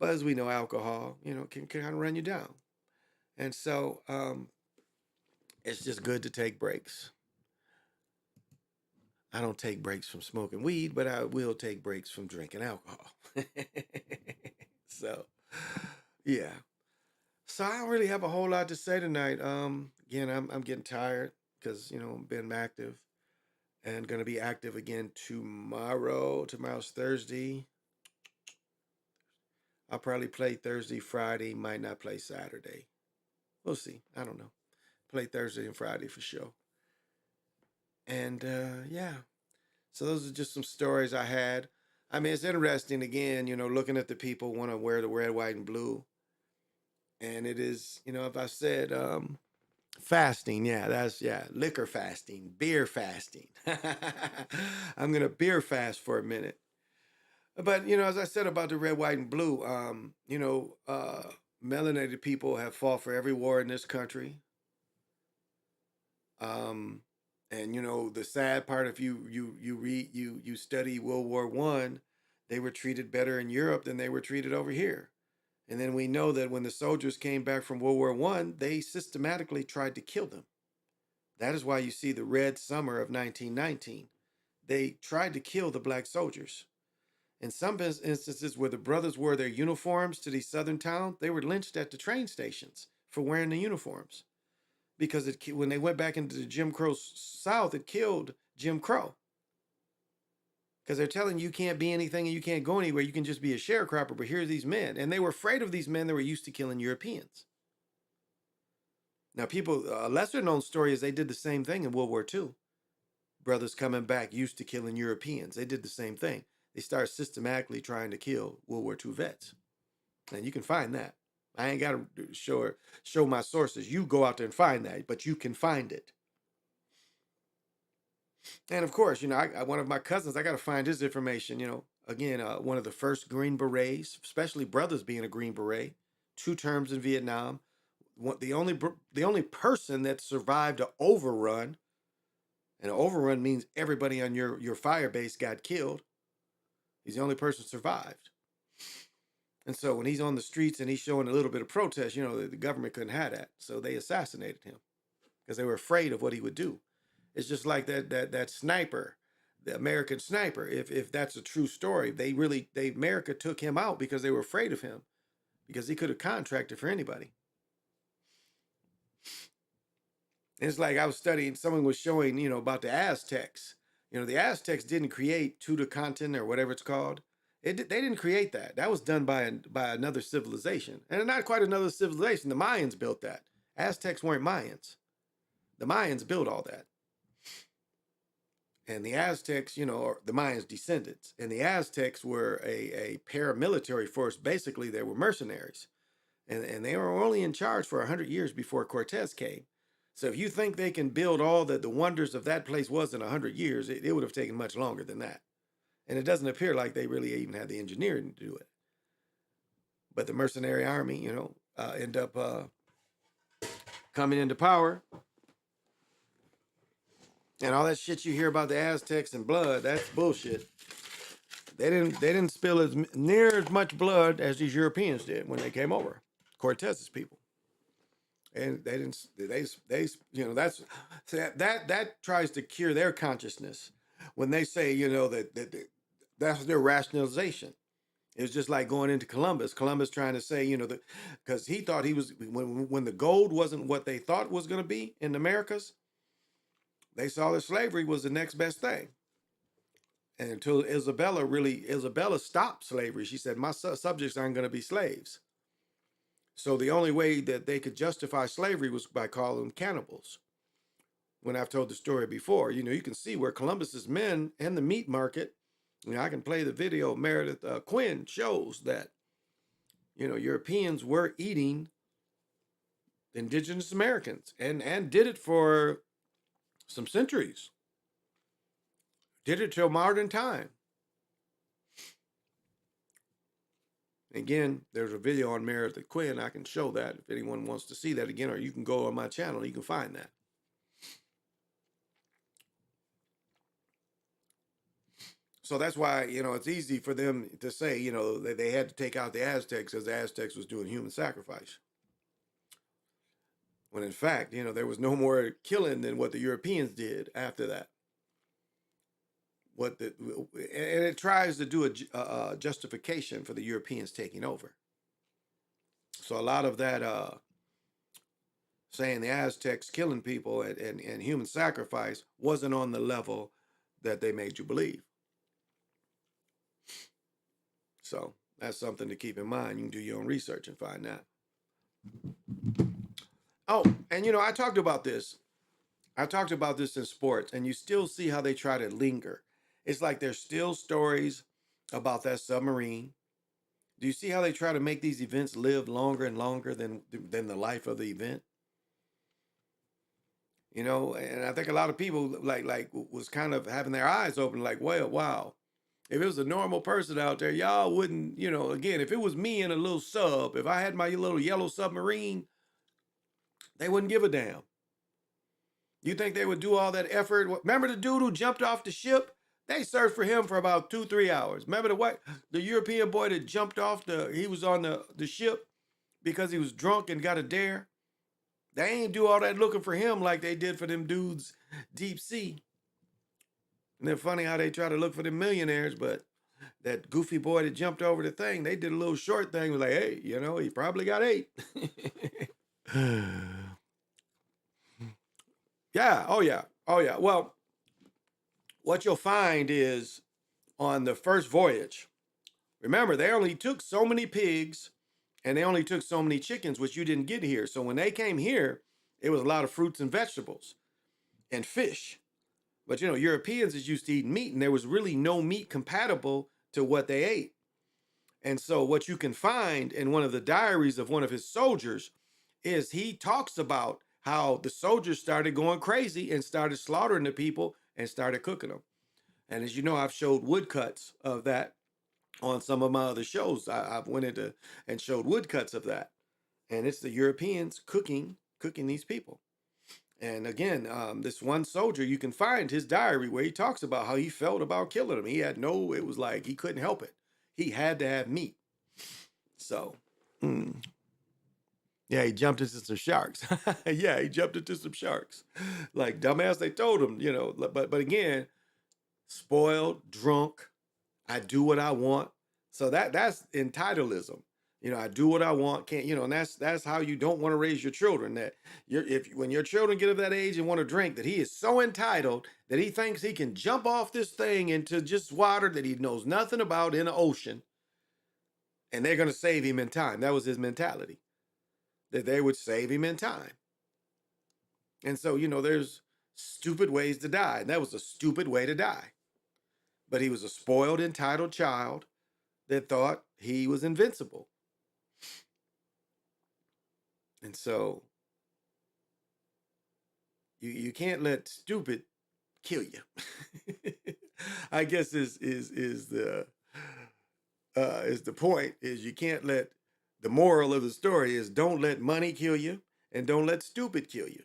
But as we know, alcohol, can kind of run you down. And so it's just good to take breaks. I don't take breaks from smoking weed, but I will take breaks from drinking alcohol. So, yeah. So I don't really have a whole lot to say tonight. Again, I'm getting tired because I've been active and gonna be active again tomorrow. Tomorrow's Thursday. I'll probably play Thursday, Friday. Might not play Saturday. We'll see. I don't know. Play Thursday and Friday for sure. And yeah. So those are just some stories I had. I mean, it's interesting again, looking at the people want to wear the red, white, and blue. And it is, if I said fasting, liquor fasting, beer fasting. I'm gonna beer fast for a minute. But as I said about the red, white, and blue, melanated people have fought for every war in this country. And the sad part, if you study World War I, they were treated better in Europe than they were treated over here. And then we know that when the soldiers came back from World War I, they systematically tried to kill them. That is why you see the Red Summer of 1919. They tried to kill the black soldiers. In some instances where the brothers wore their uniforms to these southern towns, they were lynched at the train stations for wearing the uniforms. Because when they went back into the Jim Crow South, it killed Jim Crow. Because they're telling you can't be anything and you can't go anywhere. You can just be a sharecropper. But here are these men. And they were afraid of these men that were used to killing Europeans. Now, a lesser known story is they did the same thing in World War II. Brothers coming back used to killing Europeans. They did the same thing. They started systematically trying to kill World War II vets. And you can find that. I ain't got to show my sources. You go out there and find that, but you can find it. And of course, one of my cousins, I got to find his information. Again, one of the first Green Berets, especially brothers being a Green Beret, 2 terms in Vietnam. The only person that survived an overrun, and an overrun means everybody on your fire base got killed. He's the only person who survived. And so when he's on the streets and he's showing a little bit of protest, the government couldn't have that. So they assassinated him because they were afraid of what he would do. It's just like that sniper, the American sniper. If that's a true story, America took him out because they were afraid of him because he could have contracted for anybody. And it's like I was studying, someone was showing, about the Aztecs. The Aztecs didn't create Tutankhamun or whatever it's called. They didn't create that. That was done by another civilization, and not quite another civilization. The Mayans built that. Aztecs weren't Mayans. The Mayans built all that. And the Aztecs, are the Mayans' descendants. And the Aztecs were a paramilitary force. Basically, they were mercenaries. And they were only in charge for 100 years before Cortez came. So if you think they can build all that the wonders of that place was in 100 years, it would have taken much longer than that. And it doesn't appear like they really even had the engineering to do it. But the mercenary army, end up coming into power. And all that shit you hear about the Aztecs and blood, that's bullshit. They didn't spill near as much blood as these Europeans did when they came over, Cortez's people. And that's that tries to cure their consciousness when they say, that that's their rationalization. It was just like going into Columbus. Columbus trying to say, because he thought he was, when the gold wasn't what they thought was going to be in the Americas, they saw that slavery was the next best thing. And until Isabella stopped slavery, she said, my subjects aren't going to be slaves. So the only way that they could justify slavery was by calling them cannibals. When I've told the story before, you can see where Columbus's men and the meat market, I can play the video of Meredith Quinn, shows that, Europeans were eating indigenous Americans and did it for some centuries. Did it till modern time. Again, there's a video on Meredith Quinn. I can show that if anyone wants to see that again, or you can go on my channel, you can find that. So that's why, it's easy for them to say, that they had to take out the Aztecs because the Aztecs was doing human sacrifice. When in fact, there was no more killing than what the Europeans did after that. And it tries to do a justification for the Europeans taking over. So a lot of that saying the Aztecs killing people and human sacrifice wasn't on the level that they made you believe. So that's something to keep in mind. You can do your own research and find that. Oh, and I talked about this. I talked about this in sports, and you still see how they try to linger. It's like there's still stories about that submarine. Do you see how they try to make these events live longer and longer than the life of the event? And I think a lot of people like was kind of having their eyes open, like, well, wow. If it was a normal person out there, y'all wouldn't, again, if it was me in a little sub, if I had my little yellow submarine, they wouldn't give a damn. You think they would do all that effort? Remember the dude who jumped off the ship? They searched for him for about 2-3 hours. Remember the European boy that jumped off he was on the ship because he was drunk and got a dare? They ain't do all that looking for him like they did for them dudes deep sea. And they're funny how they try to look for the millionaires, but that goofy boy that jumped over the thing, they did a little short thing, was like, hey, he probably got 8. Yeah, oh yeah. Well, what you'll find is on the first voyage, remember, they only took so many pigs and they only took so many chickens, which you didn't get here. So when they came here, it was a lot of fruits and vegetables and fish. But Europeans is used to eating meat, and there was really no meat compatible to what they ate. And so what you can find in one of the diaries of one of his soldiers is he talks about how the soldiers started going crazy and started slaughtering the people and started cooking them. And as you know, I've showed woodcuts of that on some of my other shows. I've went into and showed woodcuts of that. And it's the Europeans cooking these people. And again, this one soldier, you can find his diary where he talks about how he felt about killing him. It was like he couldn't help it. He had to have meat. So, yeah, he jumped into some sharks. Yeah, he jumped into some sharks. Like dumbass, they told him, but again, spoiled, drunk, I do what I want. So that's entitleism. I do what I want, can't, and that's how you don't want to raise your children. That when your children get of that age and want to drink, that he is so entitled that he thinks he can jump off this thing into just water that he knows nothing about in the ocean, and they're going to save him in time. That was his mentality, that they would save him in time. And so, there's stupid ways to die, and that was a stupid way to die. But he was a spoiled, entitled child that thought he was invincible. And so you can't let stupid kill you. I guess is the point, is you can't let, the moral of the story is don't let money kill you and don't let stupid kill you.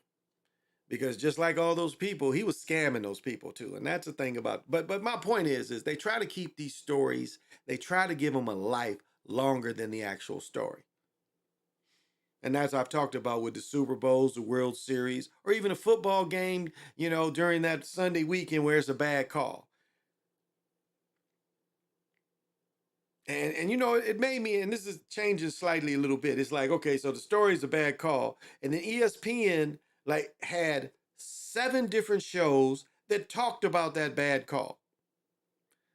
Because just like all those people, he was scamming those people too. And that's the thing about, but my point is they try to keep these stories, they try to give them a life longer than the actual story. And as I've talked about with the Super Bowls, the World Series, or even a football game, during that Sunday weekend where it's a bad call. And it made me, and this is changes slightly a little bit. It's like, okay, so the story's a bad call. And then ESPN had 7 different shows that talked about that bad call.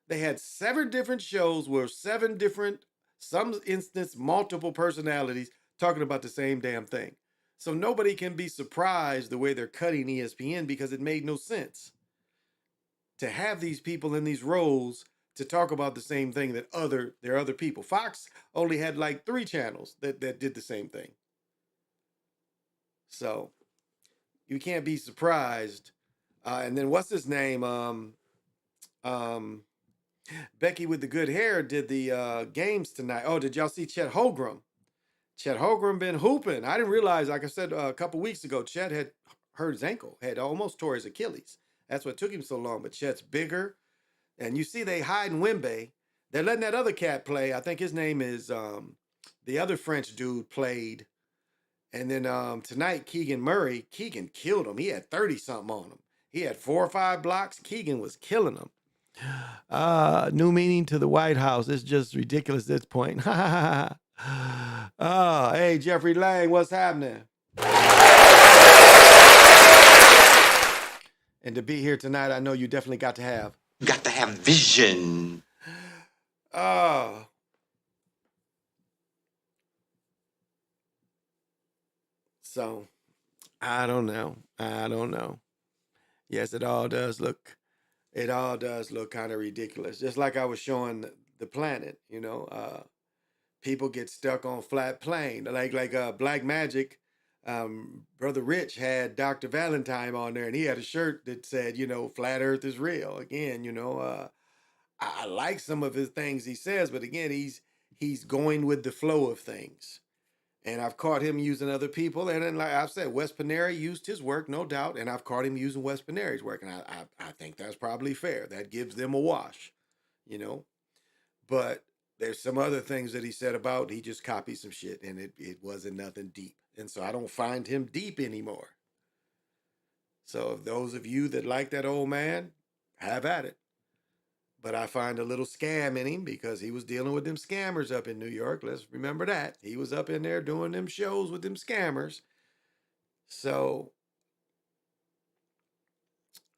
They had 7 different shows where 7 different, some instance, multiple personalities talking about the same damn thing. So nobody can be surprised the way they're cutting ESPN, because it made no sense to have these people in these roles to talk about the same thing that there are other people. Fox only had like 3 channels that did the same thing. So you can't be surprised. And then what's his name? Becky with the good hair did the games tonight. Oh, did y'all see Chet Holmgren? Chet Holmgren been hooping. I didn't realize, like I said a couple weeks ago, Chet had hurt his ankle, had almost tore his Achilles. That's what took him so long. But Chet's bigger. And you see they hiding Wemby. They're letting that other cat play. I think his name is, the other French dude played. And then tonight, Keegan Murray, Keegan killed him. He had 30-something on him. He had 4 or 5 blocks. Keegan was killing him. New meaning to the White House. It's just ridiculous at this point. Hey, Jeffrey Lang, what's happening? And to be here tonight, I know you definitely got to have vision. So, I don't know. Yes, it all does look kind of ridiculous. Just like I was showing the planet, people get stuck on flat plane. Like Black Magic, Brother Rich had Dr. Valentine on there, and he had a shirt that said, flat earth is real. Again, I like some of his things he says, but again, he's going with the flow of things. And I've caught him using other people. And then, like I've said, Wes Paneri used his work, no doubt. And I've caught him using Wes Paneri's work. And I think that's probably fair. That gives them a wash, But there's some other things that he said about, he just copied some shit, and it wasn't nothing deep. And so I don't find him deep anymore. So if those of you that like that old man, have at it. But I find a little scam in him, because he was dealing with them scammers up in New York. Let's remember that. He was up in there doing them shows with them scammers. So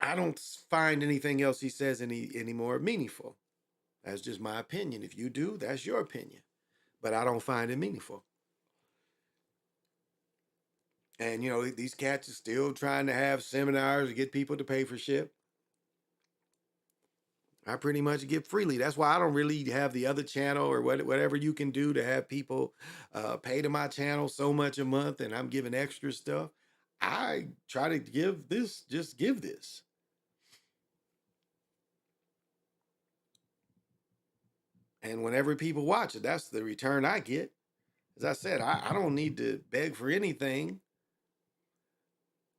I don't find anything else he says any more meaningful. That's just my opinion. If you do, that's your opinion. But I don't find it meaningful. And, these cats are still trying to have seminars to get people to pay for shit. I pretty much give freely. That's why I don't really have the other channel, or whatever you can do to have people pay to my channel so much a month, and I'm giving extra stuff. I try to give this, just give this. And whenever people watch it, that's the return I get. As I said, I don't need to beg for anything.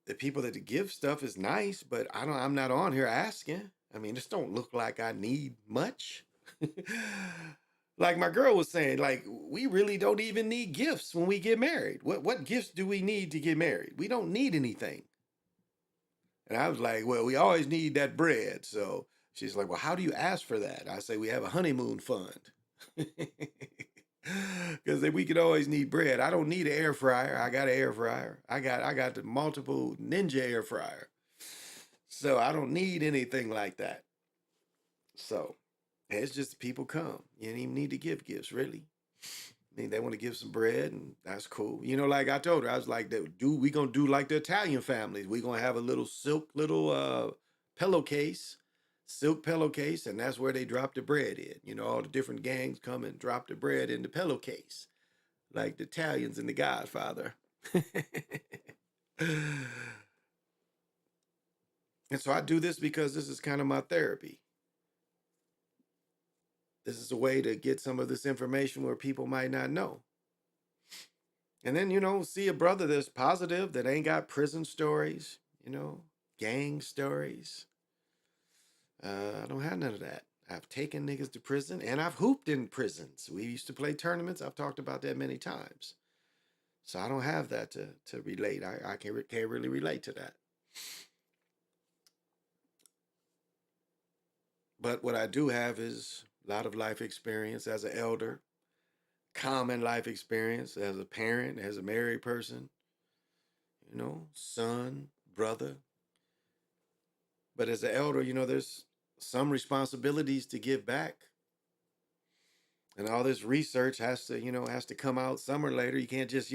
The people that give stuff is nice, but I'm not on here asking. I mean, this don't look like I need much. Like my girl was saying, like, we really don't even need gifts when we get married. What gifts do we need to get married? We don't need anything. And I was like, well, we always need that bread. So she's like, well, how do you ask for that? I say, we have a honeymoon fund. Because Because we could always need bread. I don't need an air fryer. I got an air fryer. I got the multiple Ninja air fryer. So I don't need anything like that. So it's just people come. You don't even need to give gifts, really. I mean, they want to give some bread, and that's cool. You know, like I told her, I was like, dude, we gonna do like the Italian families. We gonna have a little silk pillowcase, silk pillowcase, and that's where they drop the bread in. You know, all the different gangs come and drop the bread in the pillowcase, like the Italians in The Godfather. And so I do this because this is kind of my therapy. This is a way to get some of this information where people might not know. And then, you know, see a brother that's positive, that ain't got prison stories, you know, gang stories. I don't have none of that. I've taken niggas to prison and I've hooped in prisons. We used to play tournaments. I've talked about that many times. So I don't have that to relate. I can't really relate to that. But what I do have is a lot of life experience as an elder, common life experience as a parent, as a married person, you know, son, brother. But as an elder, you know, there's some responsibilities to give back. And all this research has to come out sooner or later. You can't just,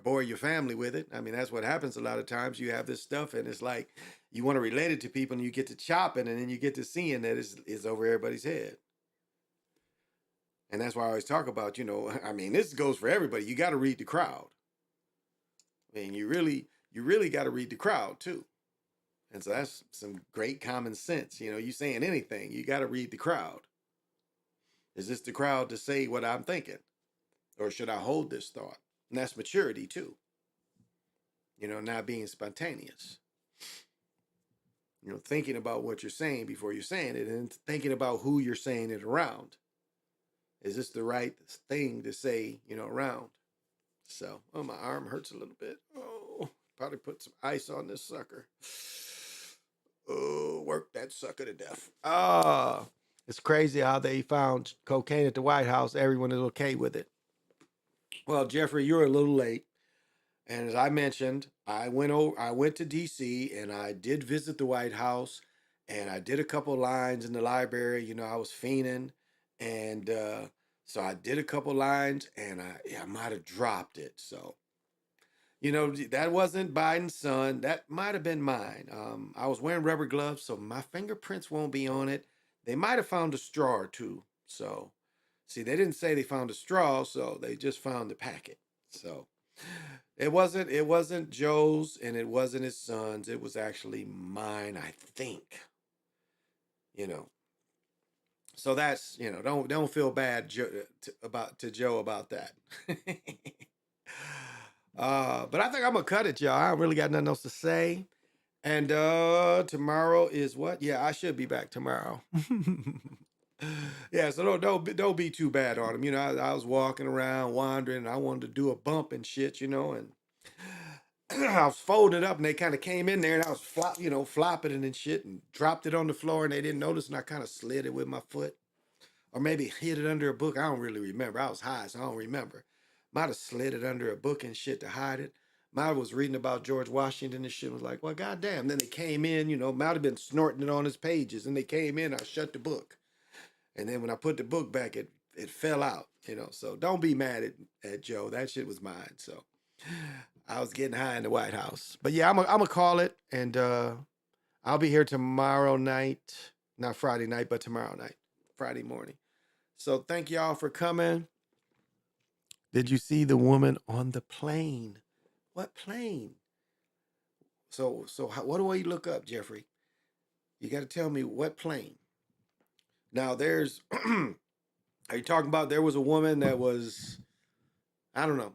bore your family with it. I mean, that's what happens a lot of times. You have this stuff and it's like you want to relate it to people and you get to chopping and then you get to seeing that it's over everybody's head. And that's why I always talk about, I mean, this goes for everybody. You got to read the crowd. I mean, you really got to read the crowd too. And so that's some great common sense. You saying anything, you got to read the crowd. Is this the crowd to say what I'm thinking? Or should I hold this thought? And that's maturity too. Not being spontaneous. Thinking about what you're saying before you're saying it and thinking about who you're saying it around. Is this the right thing to say, around? So, my arm hurts a little bit. Oh, probably put some ice on this sucker. Oh, work that sucker to death. It's crazy how they found cocaine at the White House. Everyone is okay with it. Well, Jeffrey, you're a little late. And as I mentioned, I went to D.C. and I did visit the White House and I did a couple lines in the library. I was fiending. And so I did a couple lines and I might have dropped it. So, that wasn't Biden's son. That might have been mine. I was wearing rubber gloves, so my fingerprints won't be on it. They might have found a straw or two. So, see, they didn't say they found a straw, so they just found the packet. So, it wasn't Joe's and it wasn't his son's. It was actually mine, I think. So that's, don't feel bad to Joe about that. But I think I'm gonna cut it, y'all. I don't really got nothing else to say. And tomorrow is what? Yeah, I should be back tomorrow. Yeah, so don't be too bad on him. I was walking around, wandering, and I wanted to do a bump and shit, and I was folding up, and they kind of came in there, and I was flopping it and shit, and dropped it on the floor, and they didn't notice, and I kind of slid it with my foot, or maybe hid it under a book. I don't really remember. I was high, so I don't remember. Might have slid it under a book and shit to hide it. Might was reading about George Washington and shit. Was like, well, goddamn. Then they came in, might have been snorting it on his pages, and they came in. I shut the book. And then when I put the book back, it fell out, So don't be mad at Joe. That shit was mine. So I was getting high in the White House. But yeah, I'm gonna call it, and I'll be here tomorrow night, not Friday night, but tomorrow night, Friday morning. So thank y'all for coming. Did you see the woman on the plane? What plane? So what do I look up, Jeffrey? You got to tell me what plane. Now there's. Are you talking about there was a woman that was, I don't know.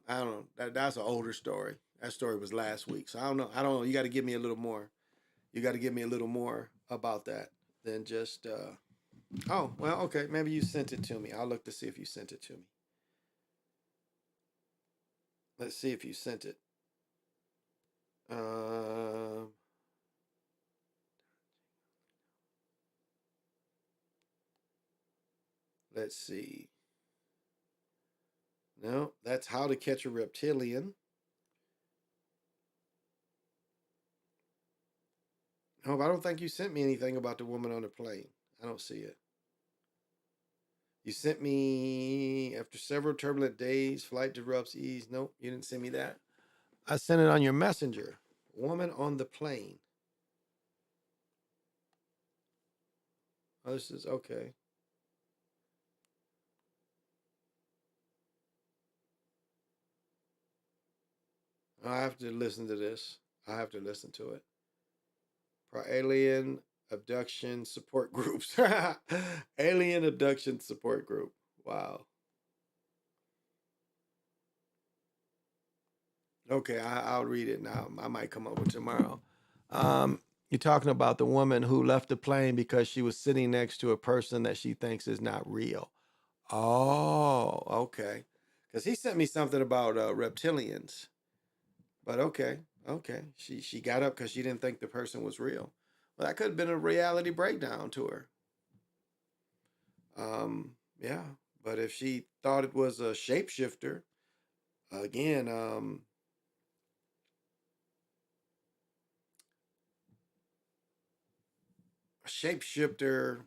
That's an older story. That story was last week. So I don't know. You got to give me a little more. You got to give me a little more about that than just, oh, well, okay. Maybe you sent it to me. I'll look to see if you sent it to me. Let's see if you sent it. Let's see. No, that's How to Catch a Reptilian. No, but I don't think you sent me anything about the woman on the plane. I don't see it. You sent me after several turbulent days, flight disrupts ease. Nope, you didn't send me that. I sent it on your messenger. Woman on the plane. Oh, this is okay. I have to listen to this. I have to listen to it. Alien abduction support groups. Alien abduction support group. Wow. Okay, I'll read it now. I might come up with tomorrow. You're talking about the woman who left the plane because she was sitting next to a person that she thinks is not real. Oh, okay. Because he sent me something about reptilians. But okay, okay. She got up because she didn't think the person was real. Well, that could have been a reality breakdown to her. Yeah. But if she thought it was a shapeshifter, again, a shapeshifter.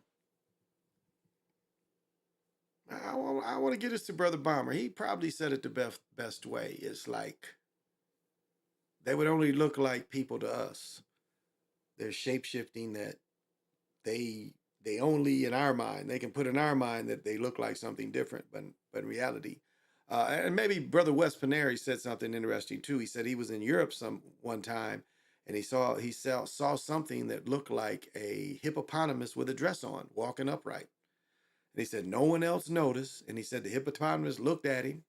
I want to get this to Brother Bomber. He probably said it the best way. It's like they would only look like people to us. They're shapeshifting that they only in our mind, they can put in our mind that they look like something different, but in reality. And maybe Brother Wes Paneri said something interesting too. He said he was in Europe one time and he saw something that looked like a hippopotamus with a dress on, walking upright. And he said no one else noticed. And he said the hippopotamus looked at him.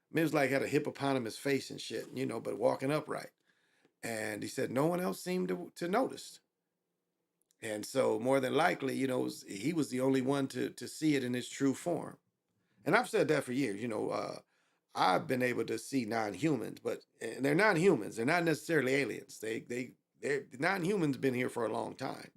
I mean, it was like had a hippopotamus face and shit, but walking upright. And he said no one else seemed to notice. And so more than likely, he was the only one to see it in its true form. And I've said that for years. I've been able to see non-humans, but and they're non-humans. They're not necessarily aliens. They're non-humans been here for a long time.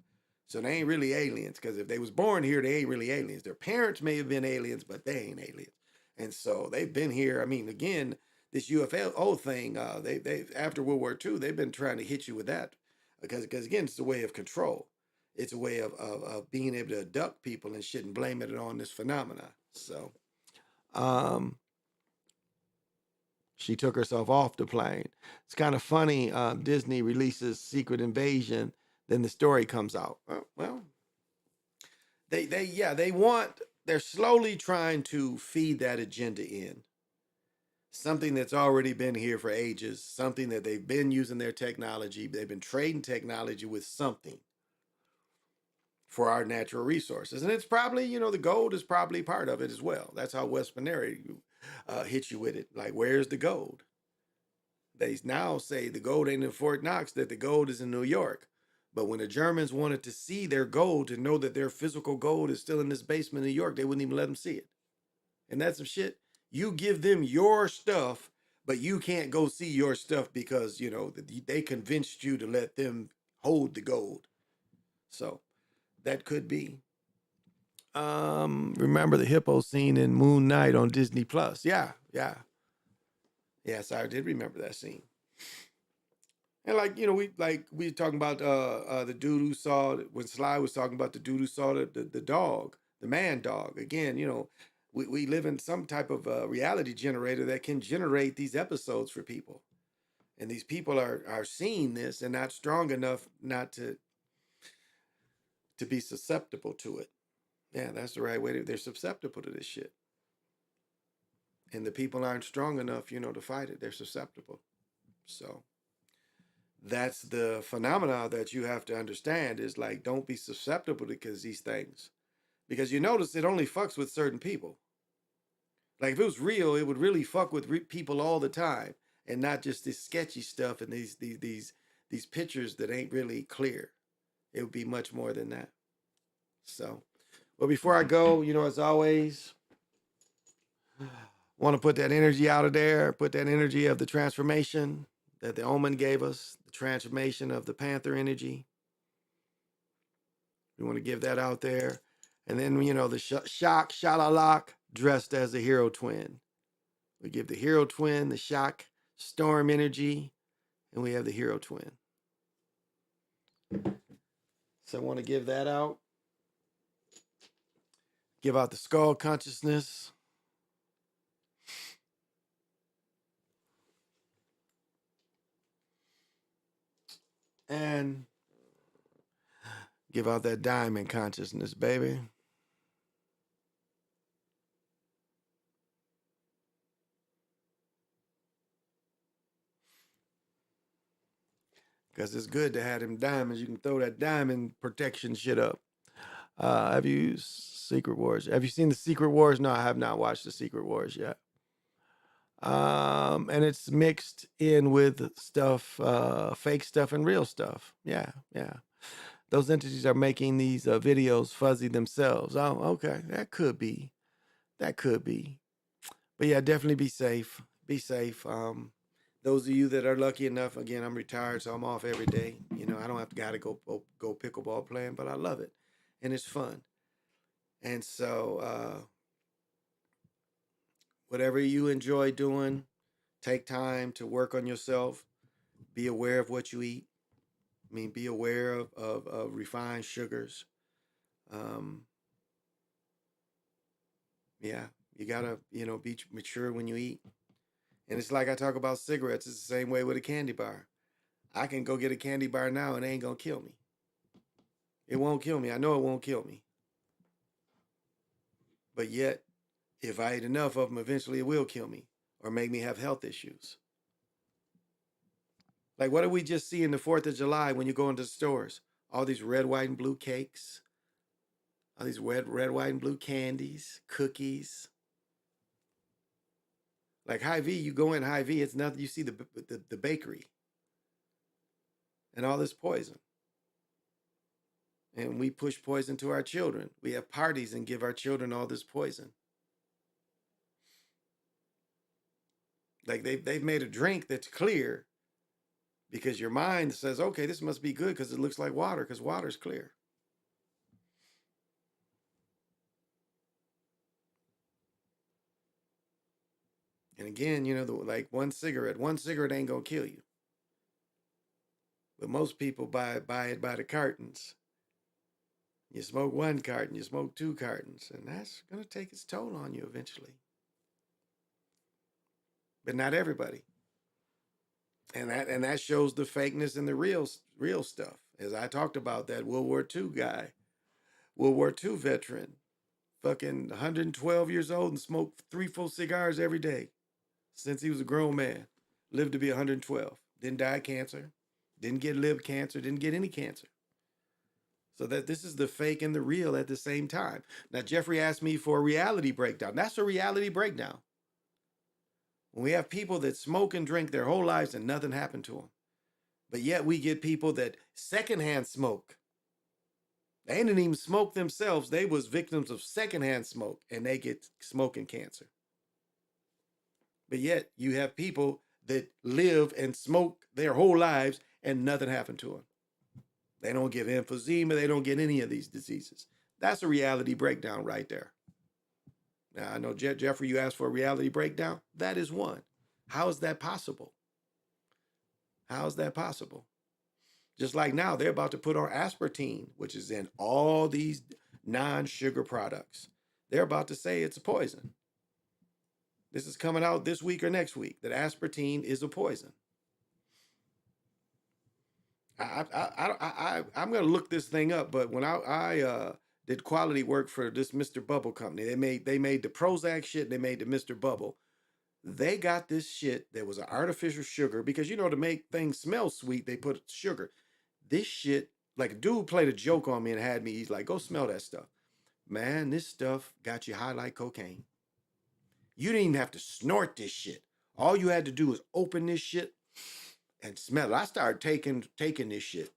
So they ain't really aliens, because if they was born here, they ain't really aliens. Their parents may have been aliens, but they ain't aliens. And so they've been here. I mean, again, this UFO thing, they after World War II, they've been trying to hit you with that because again, it's a way of control. It's a way of being able to abduct people and shit and blame it on this phenomena. So, she took herself off the plane. It's kind of funny. Disney releases Secret Invasion, then the story comes out. Well, they're slowly trying to feed that agenda in. Something that's already been here for ages, something that they've been using their technology. They've been trading technology with something for our natural resources. And it's probably, the gold is probably part of it as well. That's how Wes Paneri hits you with it. Like, where's the gold? They now say the gold ain't in Fort Knox, that the gold is in New York. But when the Germans wanted to see their gold, to know that their physical gold is still in this basement in New York, they wouldn't even let them see it. And that's some shit. You give them your stuff, but you can't go see your stuff because, they convinced you to let them hold the gold. So that could be. Remember the hippo scene in Moon Knight on Disney Plus? Yeah. Yes, I did remember that scene. And we were talking about the dude who saw when Sly was talking about the dude who saw the dog, the man dog. Again, we live in some type of reality generator that can generate these episodes for people, and these people are seeing this and not strong enough not to be susceptible to it. Yeah, that's the right way. They're susceptible to this shit. And the people aren't strong enough, to fight it. They're susceptible. So that's the phenomena that you have to understand is like, don't be susceptible to these things. Because you notice it only fucks with certain people. Like if it was real, it would really fuck with people all the time and not just this sketchy stuff and these pictures that ain't really clear. It would be much more than that. So, well, before I go, as always, want to put that energy out of there, put that energy of the transformation that the Omen gave us, the transformation of the Panther energy. We want to give that out there. And then, the shock, Shalalak, dressed as a hero twin. We give the Hero Twin, the Shock Storm Energy, and we have the Hero Twin. So I want to give that out. Give out the Skull Consciousness. And give out that Diamond Consciousness, baby. Because it's good to have them diamonds. You can throw that diamond protection shit up. Have you used Secret Wars? Have you seen the Secret Wars? No, I have not watched the Secret Wars yet. And it's mixed in with stuff, fake stuff and real stuff. Yeah. Those entities are making these videos fuzzy themselves. Oh, okay. That could be. But yeah, definitely be safe. Be safe. Those of you that are lucky enough, again, I'm retired, so I'm off every day. You know, I don't have to gotta go pickleball playing, but I love it. And it's fun. And so whatever you enjoy doing, take time to work on yourself. Be aware of what you eat. I mean, be aware of refined sugars. Yeah, you gotta, be mature when you eat. And it's like I talk about cigarettes. It's the same way with a candy bar. I can go get a candy bar now and it ain't gonna kill me. It won't kill me. I know it won't kill me. But yet, if I eat enough of them, eventually it will kill me or make me have health issues. Like, what did we just see in the 4th of July when you go into the stores? All these red, white, and blue cakes, all these red, white, and blue candies, cookies. Like Hy-Vee, you go in Hy-Vee, it's nothing. You see the bakery and all this poison. And we push poison to our children. We have parties and give our children all this poison. Like they've made a drink that's clear because your mind says, okay, this must be good because it looks like water because water's clear. And again, like one cigarette ain't gonna kill you. But most people buy it by the cartons. You smoke one carton, you smoke 2 cartons, and that's gonna take its toll on you eventually. But not everybody. And that shows the fakeness and the real stuff. As I talked about that World War II guy, World War II veteran, fucking 112 years old and smoked 3 full cigars every day since he was a grown man. Lived to be 112. Didn't die of cancer. Didn't get lip cancer. Didn't get any cancer. So that this is the fake and the real at the same time. Now, Jeffrey asked me for a reality breakdown. That's a reality breakdown. When we have people that smoke and drink their whole lives and nothing happened to them. But yet we get people that secondhand smoke. They didn't even smoke themselves. They was victims of secondhand smoke and they get smoking cancer. But yet you have people that live and smoke their whole lives and nothing happened to them. They don't get emphysema. They don't get any of these diseases. That's a reality breakdown right there. Now, I know, Jeffrey, you asked for a reality breakdown. That is one. How is that possible? How is that possible? Just like now, they're about to put on aspartame, which is in all these non-sugar products. They're about to say it's a poison. This is coming out this week or next week, that aspartame is a poison. I'm going to look this thing up, but when I did quality work for this Mr. Bubble company, they made the Prozac shit, they made the Mr. Bubble. They got this shit that was an artificial sugar because, to make things smell sweet, they put sugar. This shit, like a dude played a joke on me and had me, he's like, go smell that stuff. Man, this stuff got you high like cocaine. You didn't even have to snort this shit. All you had to do was open this shit and smell it. I started taking this shit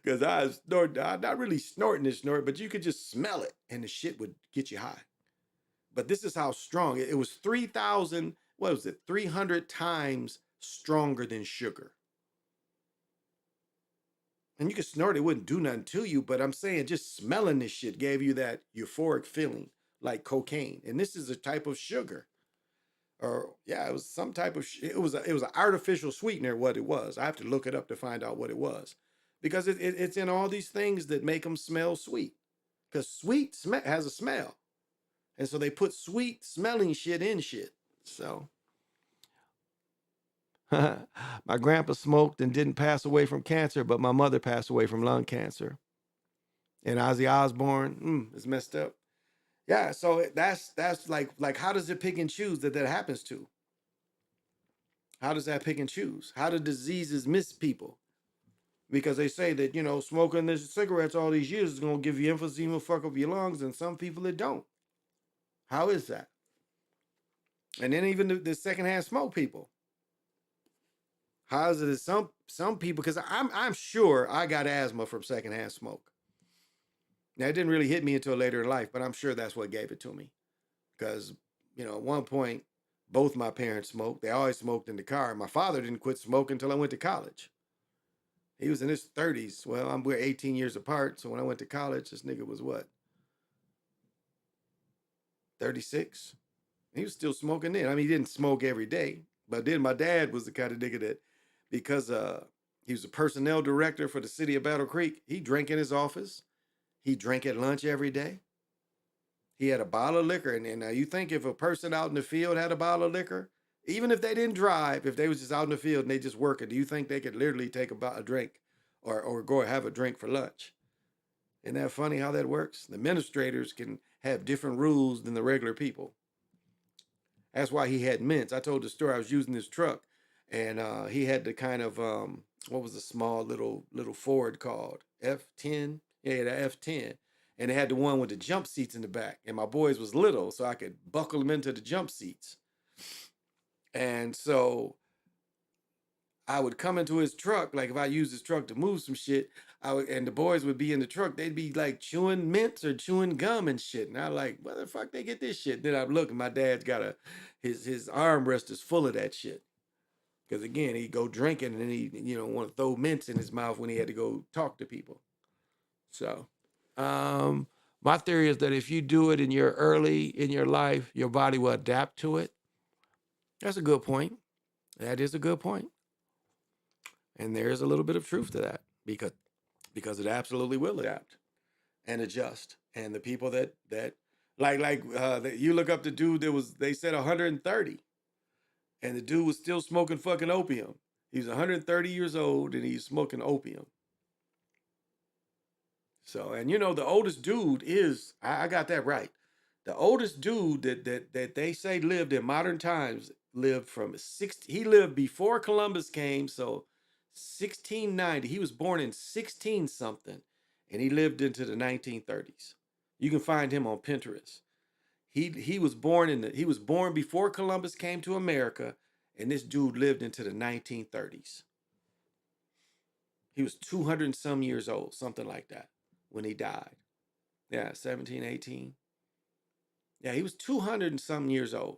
because I'm not really snorting this snort, but you could just smell it and the shit would get you high. But this is how strong it was. 300 times stronger than sugar. And you could snort it, wouldn't do nothing to you, but I'm saying just smelling this shit gave you that euphoric feeling like cocaine. And this is a type of sugar. or yeah, it was some type of it was an artificial sweetener. What it was, I have to look it up to find out what it was, because it's in all these things that make them smell sweet. Because sweet has a smell, and so they put sweet smelling shit in shit. So my grandpa smoked and didn't pass away from cancer, but my mother passed away from lung cancer. And Ozzy Osbourne, it's messed up. Yeah, so that's like how does it pick and choose that happens to? How does that pick and choose? How do diseases miss people? Because they say that, smoking the cigarettes all these years is going to give you emphysema, fuck up your lungs, and some people it don't. How is that? And then even the secondhand smoke people. How is it that some people, because I'm sure I got asthma from secondhand smoke. Now, it didn't really hit me until later in life, but I'm sure that's what gave it to me. Because, at one point, both my parents smoked. They always smoked in the car. My father didn't quit smoking until I went to college. He was in his 30s. Well, we're 18 years apart. So when I went to college, this nigga was what? 36? He was still smoking then. I mean, he didn't smoke every day. But then my dad was the kind of nigga that, because he was a personnel director for the city of Battle Creek, he drank in his office. He drank at lunch every day. He had a bottle of liquor. And now you think if a person out in the field had a bottle of liquor, even if they didn't drive, if they was just out in the field and they just working, do you think they could literally take a drink or go have a drink for lunch? Isn't that funny how that works? The administrators can have different rules than the regular people. That's why he had mints. I told the story, I was using this truck, and he had the kind of, what was the small little Ford called? F10? Yeah, the F10. And it had the one with the jump seats in the back. And my boys was little, so I could buckle them into the jump seats. And so I would come into his truck, like if I used his truck to move some shit, and the boys would be in the truck, they'd be like chewing mints or chewing gum and shit. And I'm like, where the fuck they get this shit? Then I'd look, and my dad's got his armrest is full of that shit. Because again, he'd go drinking and then he, want to throw mints in his mouth when he had to go talk to people. So, my theory is that if you do it early in your life, your body will adapt to it. That's a good point. That is a good point. And there is a little bit of truth to that because it absolutely will adapt and adjust. And the people that you look up the dude they said 130, and the dude was still smoking fucking opium. He was 130 years old and he's smoking opium. So, and the oldest dude is, I got that right. The oldest dude that they say lived in modern times lived he lived before Columbus came, so 1690. He was born in 16 something, and he lived into the 1930s. You can find him on Pinterest. He was born before Columbus came to America, and this dude lived into the 1930s. He was 200 and some years old, something like that, when he died. Yeah, 17, 18. Yeah, he was 200 and something years old.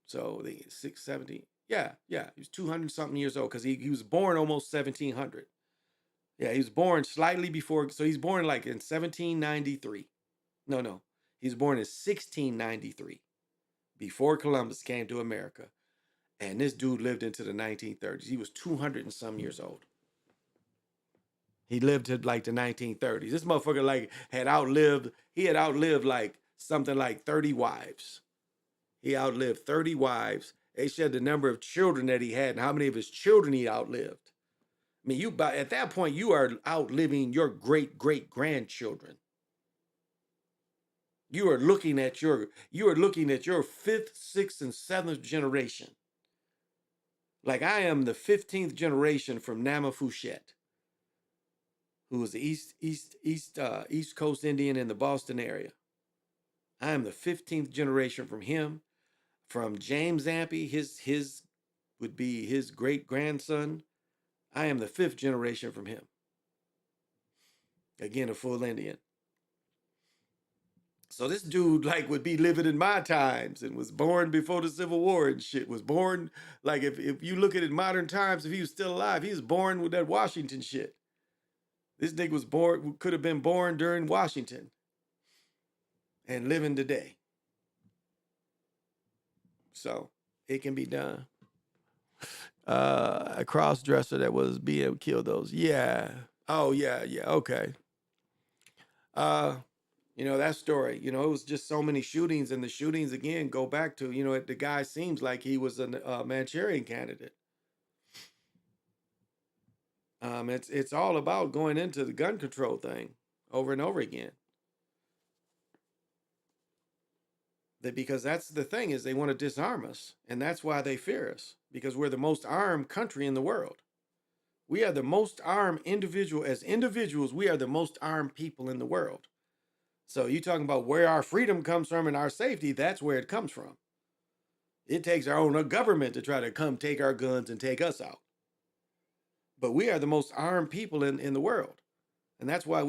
So the 670. Yeah, he was 200 something years old because he was born almost 1700. Yeah, he was born slightly before. So he's born like in 1793. No. He was born in 1693 before Columbus came to America. And this dude lived into the 1930s. He was 200 and some years old. He lived to like the 1930s. This motherfucker had outlived like something like 30 wives. He outlived 30 wives. They said the number of children that he had and how many of his children he outlived. I mean, at that point, you are outliving your great-great-grandchildren. You are looking at your fifth, sixth, and seventh generation. Like I am the 15th generation from Nama Fouchette, who was the East Coast Indian in the Boston area. I am the 15th generation from him. From James Ampey, his would be his great-grandson. I am the 5th generation from him. Again, a full Indian. So this dude would be living in my times and was born before the Civil War and shit. Was born, if you look at it in modern times, if he was still alive, he was born with that Washington shit. This nigga could have been born during Washington and living today. So It can be done. A cross dresser that was being killed. Those, yeah. Oh yeah, yeah. Okay. That story. It was just so many shootings, and the shootings again go back to the guy seems like he was a Manchurian candidate. It's all about going into the gun control thing over and over again. Because that's the thing is they want to disarm us, and that's why they fear us, because we're the most armed country in the world. We are the most armed as individuals, we are the most armed people in the world. So you talking about where our freedom comes from and our safety, that's where it comes from. It takes our own government to try to come take our guns and take us out. But we are the most armed people in the world. And that's why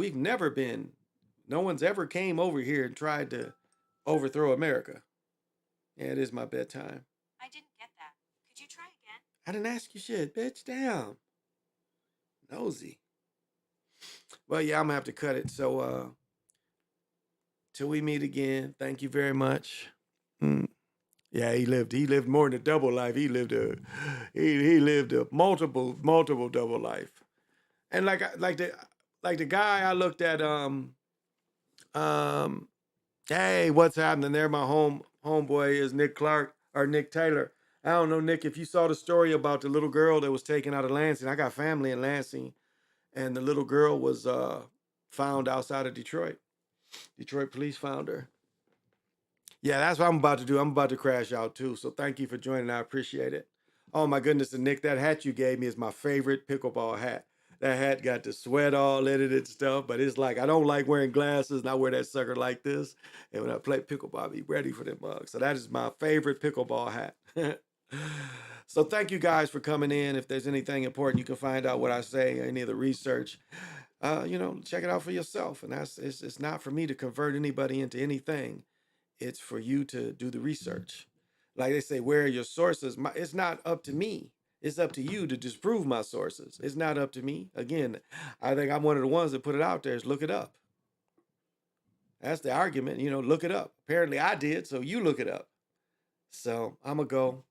no one's ever came over here and tried to overthrow America. Yeah, it is my bedtime. I didn't get that. Could you try again? I didn't ask you shit, bitch. Damn. Nosy. Well, yeah, I'm gonna have to cut it. So till we meet again, thank you very much. Yeah, he lived more than a double life. He lived a multiple double life. And like the guy I looked at, hey, what's happening there? My homeboy is Nick Taylor. I don't know, Nick, if you saw the story about the little girl that was taken out of Lansing. I got family in Lansing, and the little girl was found outside of Detroit. Detroit police found her. Yeah, that's what I'm about to do. I'm about to crash out too. So thank you for joining. I appreciate it. Oh my goodness, and Nick, that hat you gave me is my favorite pickleball hat. That hat got the sweat all in it and stuff, but it's like I don't like wearing glasses, and I wear that sucker like this. And when I play pickleball, I be ready for them mugs. So that is my favorite pickleball hat. So thank you guys for coming in. If there's anything important, you can find out what I say, any of the research. Check it out for yourself. And it's not for me to convert anybody into anything. It's for you to do the research. Like they say, where are your sources? It's not up to me. It's up to you to disprove my sources. It's not up to me. Again, I think I'm one of the ones that put it out there is look it up. That's the argument, look it up. Apparently I did, so you look it up. So I'm going to go.